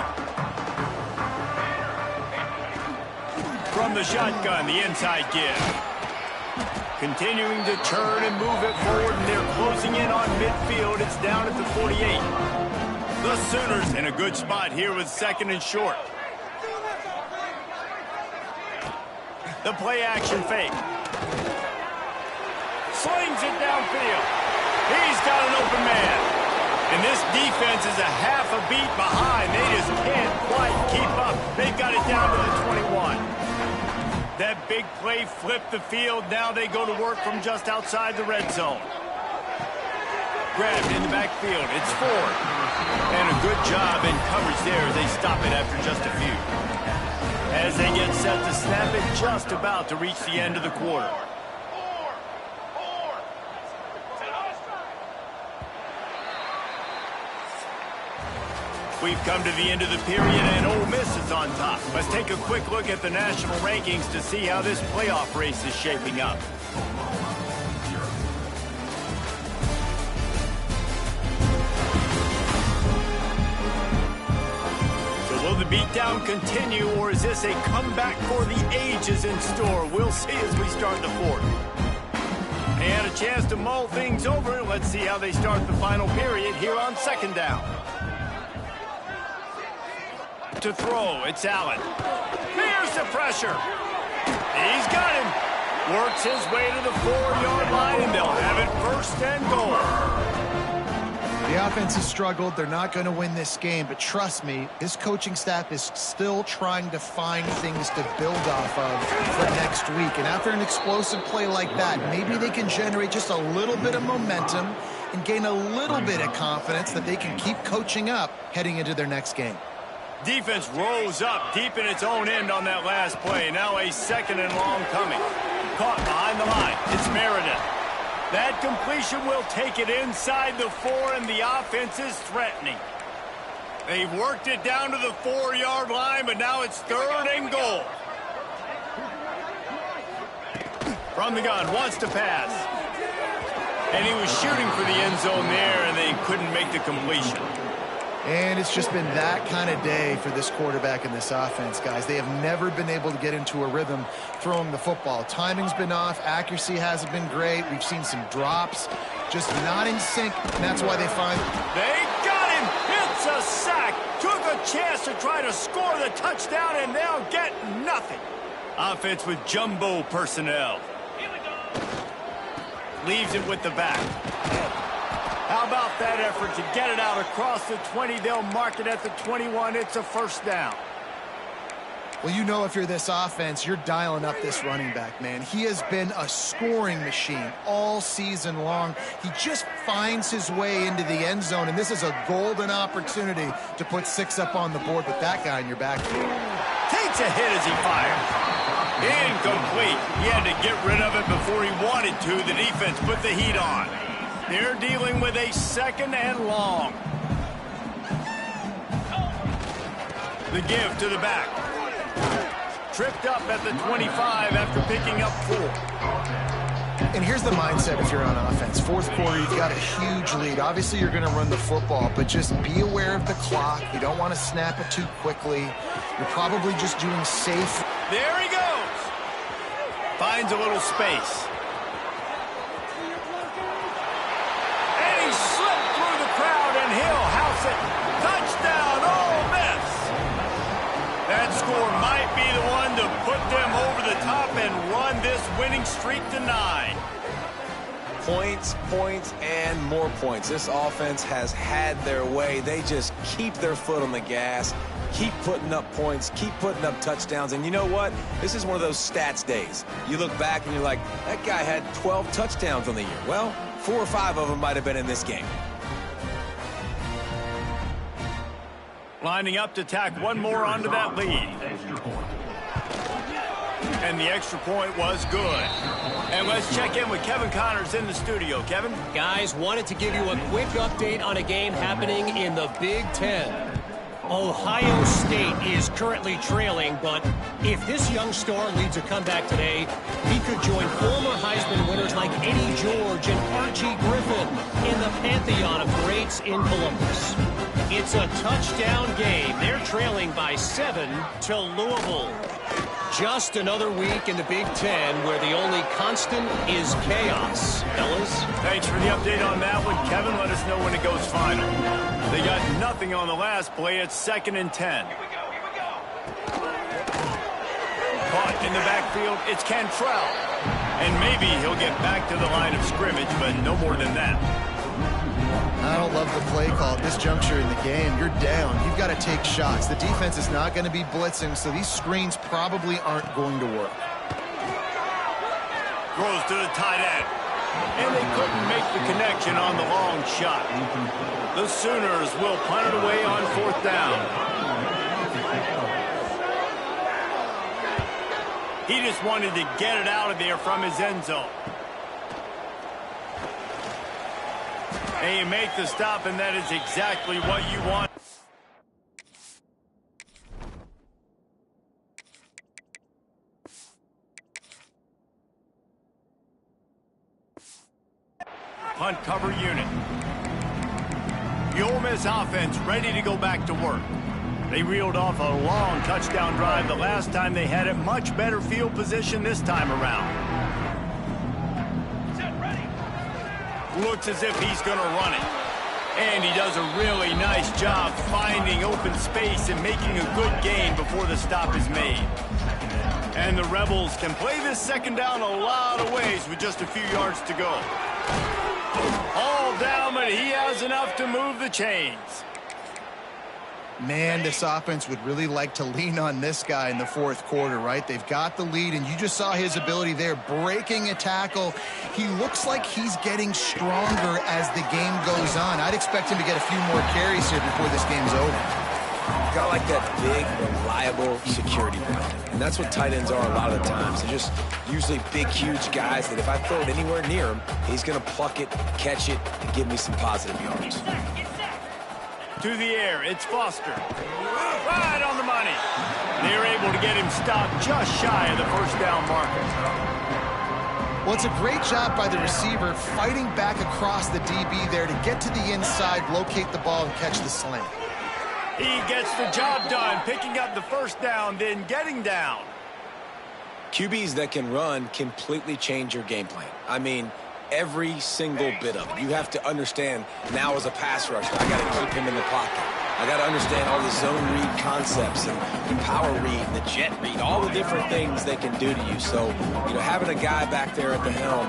From the shotgun, the inside give. Continuing to turn and move it forward, and they're closing in on midfield. It's down at the 48. The Sooners in a good spot here with 2nd and short. The play action fake. Slings it downfield. He's got an open man. And this defense is a half a beat behind. They just can't quite keep up. They've got it down to the 21. That big play flipped the field. Now they go to work from just outside the red zone. Grabbed in the backfield. It's Ford. And a good job in coverage there as they stop it after just a few. As they get set to snap it, just about to reach the end of the quarter. We've come to the end of the period, and Ole Miss is on top. Let's take a quick look at the national rankings to see how this playoff race is shaping up. So will the beatdown continue, or is this a comeback for the ages in store? We'll see as we start the 4th. They had a chance to mull things over. Let's see how they start the final period here on 2nd down. To throw, it's Allen. Here's the pressure. He's got him. Works his way to the 4-yard line, and they'll have it 1st and goal. The offense has struggled. They're not going to win this game, but trust me, this coaching staff is still trying to find things to build off of for next week. And after an explosive play like that, maybe they can generate just a little bit of momentum and gain a little bit of confidence that they can keep coaching up heading into their next game. Defense rose up deep in its own end on that last play. Now a 2nd and long coming. Caught behind the line. It's Meredith. That completion will take it inside the 4, and the offense is threatening. They've worked it down to the 4-yard line, but now it's 3rd and goal. From the gun, wants to pass. And he was shooting for the end zone there, and they couldn't make the completion. And it's just been that kind of day for this quarterback and this offense, guys. They have never been able to get into a rhythm throwing the football. Timing's been off. Accuracy hasn't been great. We've seen some drops. Just not in sync, and that's why they find... They got him! It's a sack! Took a chance to try to score the touchdown, and now get nothing. Offense with jumbo personnel. Here we go. Leaves it with the back. How about that effort to get it out across the 20? They'll mark it at the 21. It's a first down. Well, you know if you're this offense, you're dialing up this running back, man. He has been a scoring machine all season long. He just finds his way into the end zone, and this is a golden opportunity to put 6 up on the board with that guy in your backfield. Takes a hit as he fires. Incomplete. He had to get rid of it before he wanted to. The defense put the heat on. They're dealing with a second and long. The give to the back. Tripped up at the 25 after picking up 4. And here's the mindset if you're on offense. Fourth quarter, you've got a huge lead. Obviously, you're going to run the football, but just be aware of the clock. You don't want to snap it too quickly. You're probably just doing safe. There he goes. Finds a little space. And he slipped through the crowd, and he'll house it. Touchdown, Ole Miss. That score might be the one to put them over the top and run this winning streak to 9. Points, points, and more points. This offense has had their way. They just keep their foot on the gas, keep putting up points, keep putting up touchdowns. And you know what? This is one of those stats days. You look back and you're like, that guy had 12 touchdowns on the year. Well, 4 or 5 of them might have been in this game. Lining up to tack one more onto that lead. And the extra point was good. And let's check in with Kevin Connors in the studio. Kevin? Guys, wanted to give you a quick update on a game happening in the Big Ten. Ohio State is currently trailing, but if this young star leads a comeback today, he could join former Heisman winners like Eddie George and Archie Griffin in the pantheon of greats in Columbus. It's a touchdown game. They're trailing by 7 to Louisville. Just another week in the Big Ten where the only constant is chaos. Fellas? Thanks for the update on that one, Kevin. Let us know when it goes final. They got nothing on the last play. It's 2nd and 10. Here we go. Caught in the backfield. It's Cantrell. And maybe he'll get back to the line of scrimmage, but no more than that. I don't love the play call at this juncture in the game. You're down. You've got to take shots. The defense is not going to be blitzing, so these screens probably aren't going to work. Throws to the tight end. And they couldn't make the connection on the long shot. The Sooners will punt it away on 4th down. He just wanted to get it out of there from his end zone. And you make the stop, and that is exactly what you want. Punt cover unit. The Ole Miss offense ready to go back to work. They reeled off a long touchdown drive the last time they had it. Much better field position this time around. Looks as if he's going to run it. And he does a really nice job finding open space and making a good gain before the stop is made. And the Rebels can play this 2nd down a lot of ways with just a few yards to go. All down, but he has enough to move the chains. Man, this offense would really like to lean on this guy in the 4th quarter, right? They've got the lead, and you just saw his ability there, breaking a tackle. He looks like he's getting stronger as the game goes on. I'd expect him to get a few more carries here before this game's over. Got like that big, reliable security blanket. And that's what tight ends are a lot of the times. They're just usually big, huge guys that if I throw it anywhere near him, he's going to pluck it, catch it, and give me some positive yards. To the air, it's Foster. Right on the money. They're able to get him stopped just shy of the 1st down marker. Well, it's a great job by the receiver fighting back across the DB there to get to the inside, locate the ball, and catch the slant. He gets the job done, picking up the first down, then getting down. QBs that can run completely change your game plan. I mean, every single bit of it. You have to understand now as a pass rusher, I got to keep him in the pocket. I got to understand all the zone read concepts and the power read and the jet read, all the different things they can do to you. So, you know, having a guy back there at the helm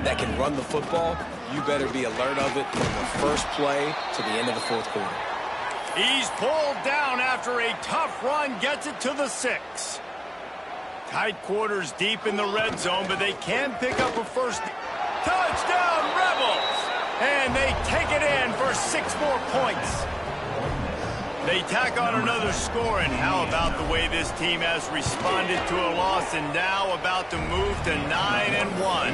that can run the football, you better be alert of it from the first play to the end of the fourth quarter. He's pulled down after a tough run, gets it to the 6. Tight quarters deep in the red zone, but they can pick up a first. Touchdown, Rebels! And they take it in for 6 more points. They tack on another score, and how about the way this team has responded to a loss and now about to move to 9-1.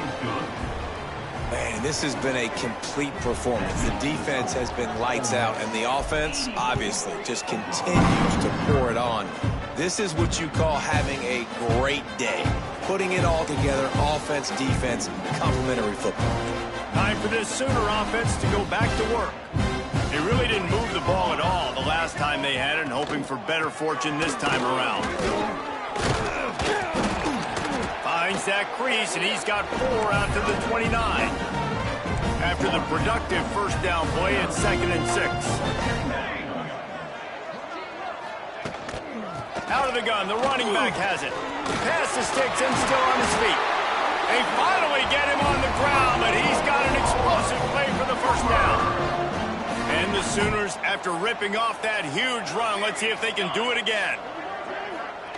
Man, this has been a complete performance. The defense has been lights out, and the offense, obviously, just continues to pour it on. This is what you call having a great day. Putting it all together, offense, defense, complementary football. Time for this Sooner offense to go back to work. They really didn't move the ball at all the last time they had it, and hoping for better fortune this time around. Finds that crease, and he's got 4 out to the 29. After the productive first down play, it's 2nd and 6. Out of the gun, the running back has it. Pass to Sticks and still on his feet. They finally get him on the ground, but he's got an explosive play for the first down. And the Sooners, after ripping off that huge run, let's see if they can do it again.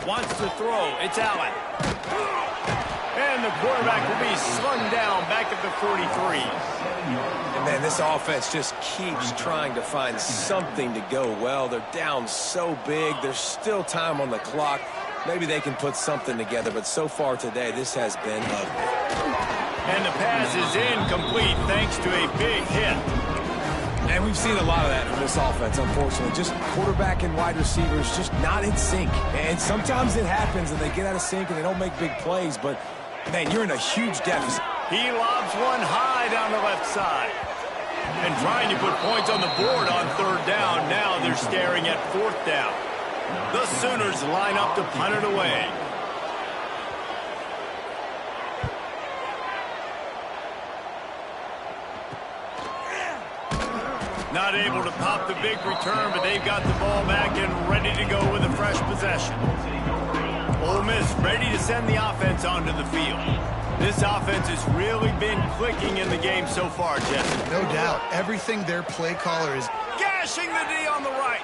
Wants to throw. It's Allen. And the quarterback will be slung down back at the 43. And man, this offense just keeps trying to find something to go well. They're down so big. There's still time on the clock. Maybe they can put something together, but so far today, this has been ugly. And the pass is incomplete thanks to a big hit. And we've seen a lot of that from this offense, unfortunately. Just quarterback and wide receivers just not in sync. And sometimes it happens and they get out of sync and they don't make big plays, but, man, you're in a huge deficit. He lobs one high down the left side. And trying to put points on the board on 3rd down. Now they're staring at 4th down. The Sooners line up to punt it away. Not able to pop the big return, but they've got the ball back and ready to go with a fresh possession. Ole Miss ready to send the offense onto the field. This offense has really been clicking in the game so far, Jesse. No doubt. Everything their play caller is gashing the D on the right.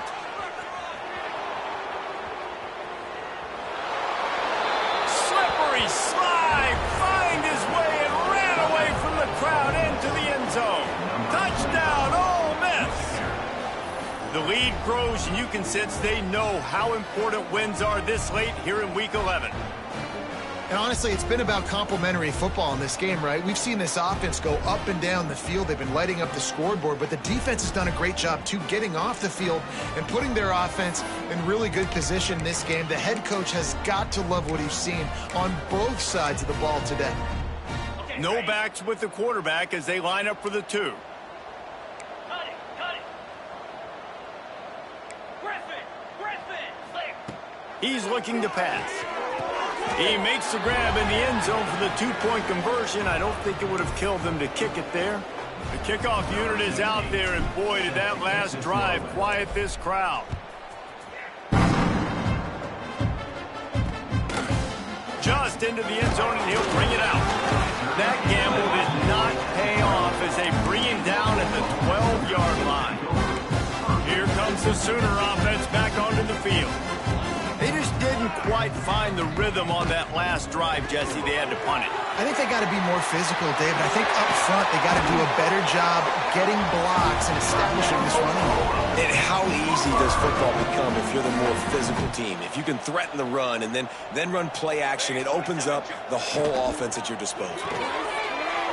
Slippery slide, find his way and ran away from the crowd into the end zone. Touchdown, Ole Miss. The lead grows, and you can sense they know how important wins are this late here in Week 11. And honestly, it's been about complementary football in this game, right? We've seen this offense go up and down the field. They've been lighting up the scoreboard, but the defense has done a great job, too, getting off the field and putting their offense in really good position this game. The head coach has got to love what he's seen on both sides of the ball today. No backs with the quarterback as they line up for the 2. Cut it, cut it. Griffin, clear. He's looking to pass. He makes the grab in the end zone for the 2-point conversion. I don't think it would have killed them to kick it there. The kickoff unit is out there, and boy, did that last drive quiet this crowd. Just into the end zone, and he'll bring it out. That gamble did not pay off as they bring him down at the 12-yard line. Here comes the Sooner offense back onto the field. They just didn't quite find the rhythm on that last drive, Jesse. They had to punt it. I think they got to be more physical, David. I think up front they got to do a better job getting blocks and establishing this running game. And how easy does football become if you're the more physical team? If you can threaten the run and then run play action, it opens up the whole offense at your disposal.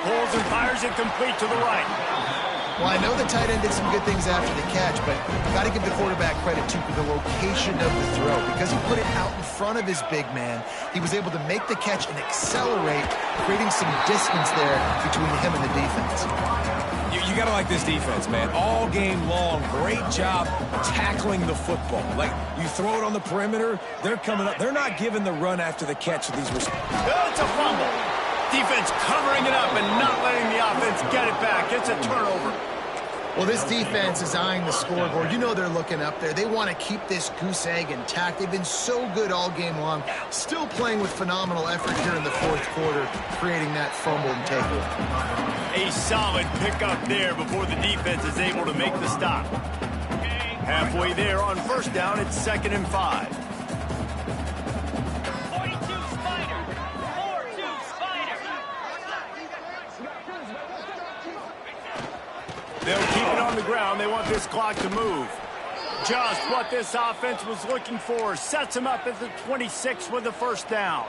Pulls and fires it complete to the right. Well, I know the tight end did some good things after the catch, but got to give the quarterback credit, too, for the location of the throw. Because he put it out in front of his big man, he was able to make the catch and accelerate, creating some distance there between him and the defense. You got to like this defense, man. All game long, great job tackling the football. Like, you throw it on the perimeter, they're coming up. They're not giving the run after the catch of these receivers. It's a fumble. Defense covering it up and not letting the offense get it back. It's a turnover. Well, this defense is eyeing the scoreboard. You know they're looking up there. They want to keep this goose egg intact. They've been so good all game long. Still playing with phenomenal effort here in the fourth quarter, creating that fumble and takeaway. A solid pickup there before the defense is able to make the stop. Halfway there on first down, it's 2nd and 5. 42 Spider. 4-2 Spider. They'll keep it on the ground. They want this clock to move. Just what this offense was looking for. Sets him up at the 26 with the first down.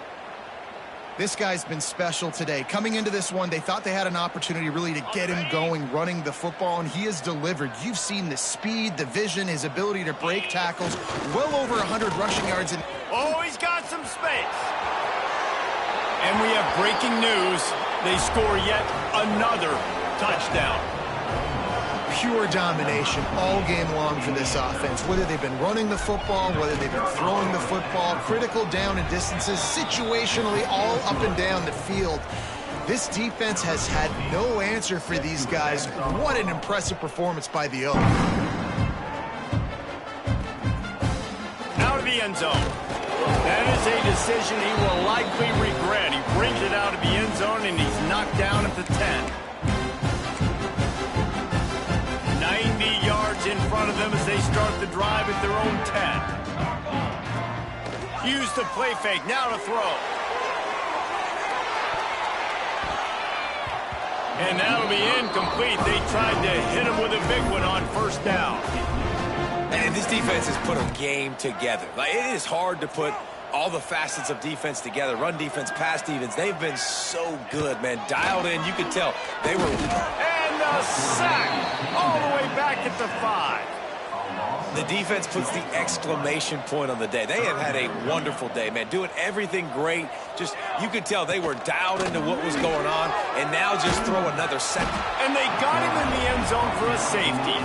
This guy's been special today. Coming into this one, they thought they had an opportunity really to get him going, running the football, and he has delivered. You've seen the speed, the vision, his ability to break tackles, well over 100 rushing yards. Oh, he's got some space. And we have breaking news. They score yet another touchdown. Pure domination all game long for this offense. Whether they've been running the football, whether they've been throwing the football, critical down and distances, situationally all up and down the field. This defense has had no answer for these guys. What an impressive performance by the Oak. Out of the end zone. That is a decision he will likely regret. He brings it out of the end zone and he's knocked down at the 10. 90 yards in front of them as they start the drive at their own 10. Use the play fake, now to throw. And that'll be incomplete. They tried to hit him with a big one on first down. And this defense has put a game together. Like, it is hard to put all the facets of defense together. Run defense, pass defense. They've been so good, man. Dialed in. You could tell they were... And the sack all the way back at the 5. The defense puts the exclamation point on the day. They have had a wonderful day, man. Doing everything great. Just, you could tell they were dialed into what was going on, and now just throw another sack. And they got him in the end zone for a safety.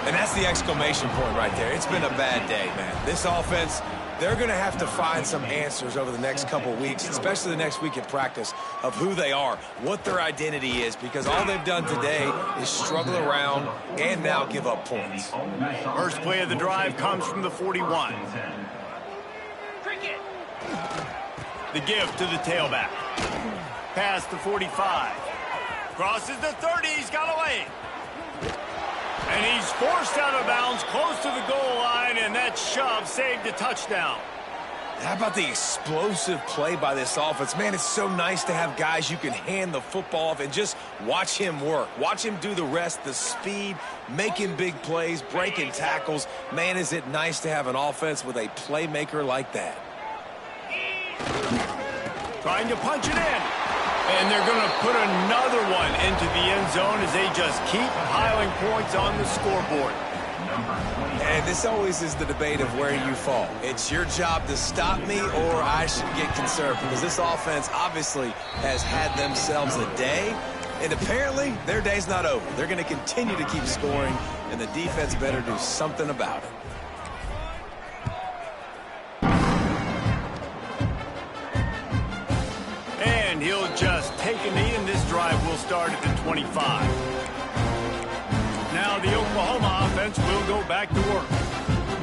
And that's the exclamation point right there. It's been a bad day, man. This offense, they're going to have to find some answers over the next couple weeks, especially the next week in practice, of who they are, what their identity is, because all they've done today is struggle around and now give up points. First play of the drive comes from the 41. Cricket. The give to the tailback. Past the 45. Crosses the 30. He's got away. And he's forced out of bounds close to the goal line, and that shove saved a touchdown. How about the explosive play by this offense? Man, it's so nice to have guys you can hand the football off and just watch him work. Watch him do the rest, the speed, making big plays, breaking tackles. Man, is it nice to have an offense with a playmaker like that. Trying to punch it in. And they're going to put another one into the end zone as they just keep piling points on the scoreboard. And this always is the debate of where you fall. It's your job to stop me or I should get concerned, because this offense obviously has had themselves a day, and apparently their day's not over. They're going to continue to keep scoring, and the defense better do something about it. And he'll just take a knee, and this drive will start at the 25. Now the Oklahoma offense will go back to work.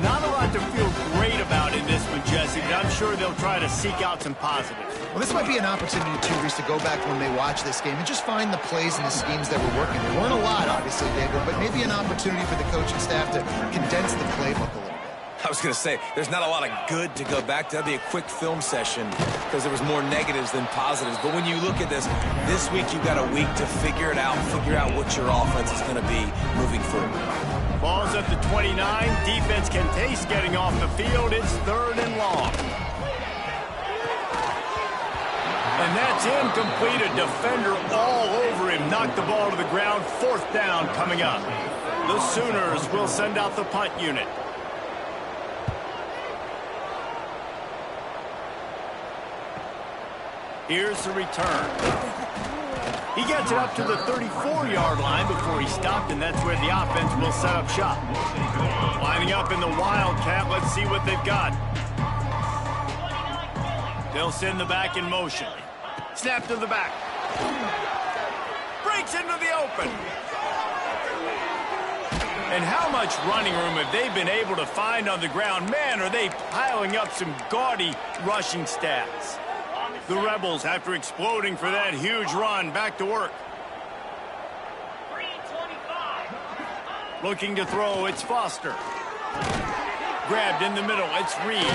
Not a lot to feel great about in this one, Jesse, but I'm sure they'll try to seek out some positives. Well, this might be an opportunity, too, Reese, to go back when they watch this game and just find the plays and the schemes that were working. There weren't a lot, obviously, David, but maybe an opportunity for the coaching staff to condense the playbook a little bit. I was going to say, there's not a lot of good to go back to. That'd be a quick film session because there was more negatives than positives. But when you look at this week you've got a week to figure it out, figure out what your offense is going to be moving forward. Ball's at the 29. Defense can taste getting off the field. It's 3rd and long. And And that's incomplete. A defender all over him. Knocked the ball to the ground. 4th down coming up. The Sooners will send out the punt unit. Here's the return. He gets it up to the 34-yard line before he stopped, and that's where the offense will set up shop. Lining up in the Wildcat. Let's see what they've got. They'll send the back in motion. Snap to the back. Breaks into the open. And how much running room have they been able to find on the ground? Man, are they piling up some gaudy rushing stats. The Rebels, after exploding for that huge run, back to work. 325. Looking to throw, it's Foster. Grabbed in the middle, it's Reed.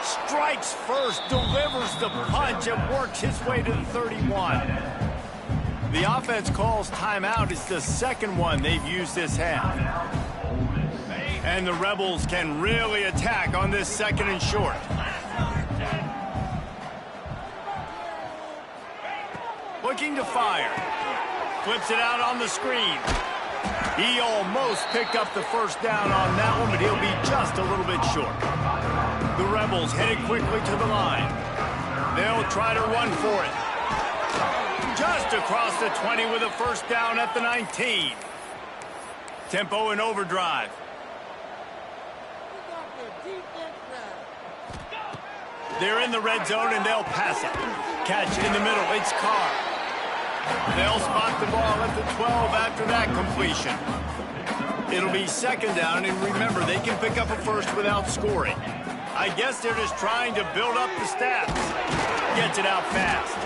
Strikes first, delivers the punch, and works his way to the 31. The offense calls timeout. It's the second one they've used this half. And the Rebels can really attack on this 2nd and short. Looking to fire. Flips it out on the screen. He almost picked up the 1st down on that one, but he'll be just a little bit short. The Rebels headed quickly to the line. They'll try to run for it. Just across the 20 with a 1st down at the 19. Tempo in overdrive. They're in the red zone, and they'll pass it. Catch in the middle. It's Carr. They'll spot the ball at the 12 after that completion. It'll be 2nd down, and remember, they can pick up a 1st without scoring. I guess they're just trying to build up the stats. Gets it out fast.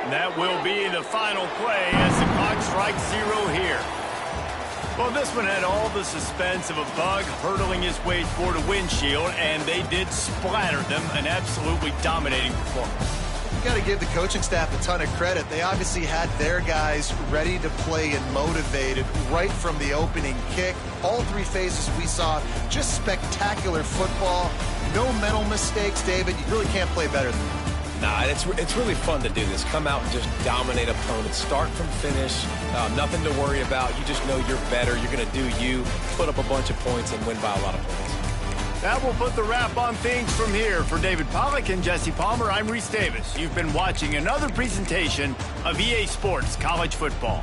And that will be the final play as the clock strikes 0 here. Well, this one had all the suspense of a bug hurtling his way toward a windshield, and they did splatter them. An absolutely dominating performance. Got to give the coaching staff a ton of credit. They obviously had their guys ready to play and motivated right from the opening kick. All 3 phases we saw, just spectacular football. No mental mistakes, David. You really can't play better than that. Nah, it's really fun to do this. Come out and just dominate opponents. Start from finish. Nothing to worry about. You just know you're better. You're going to do you, put up a bunch of points, and win by a lot of points. That will put the wrap on things from here. For David Pollack and Jesse Palmer, I'm Reese Davis. You've been watching another presentation of EA Sports College Football.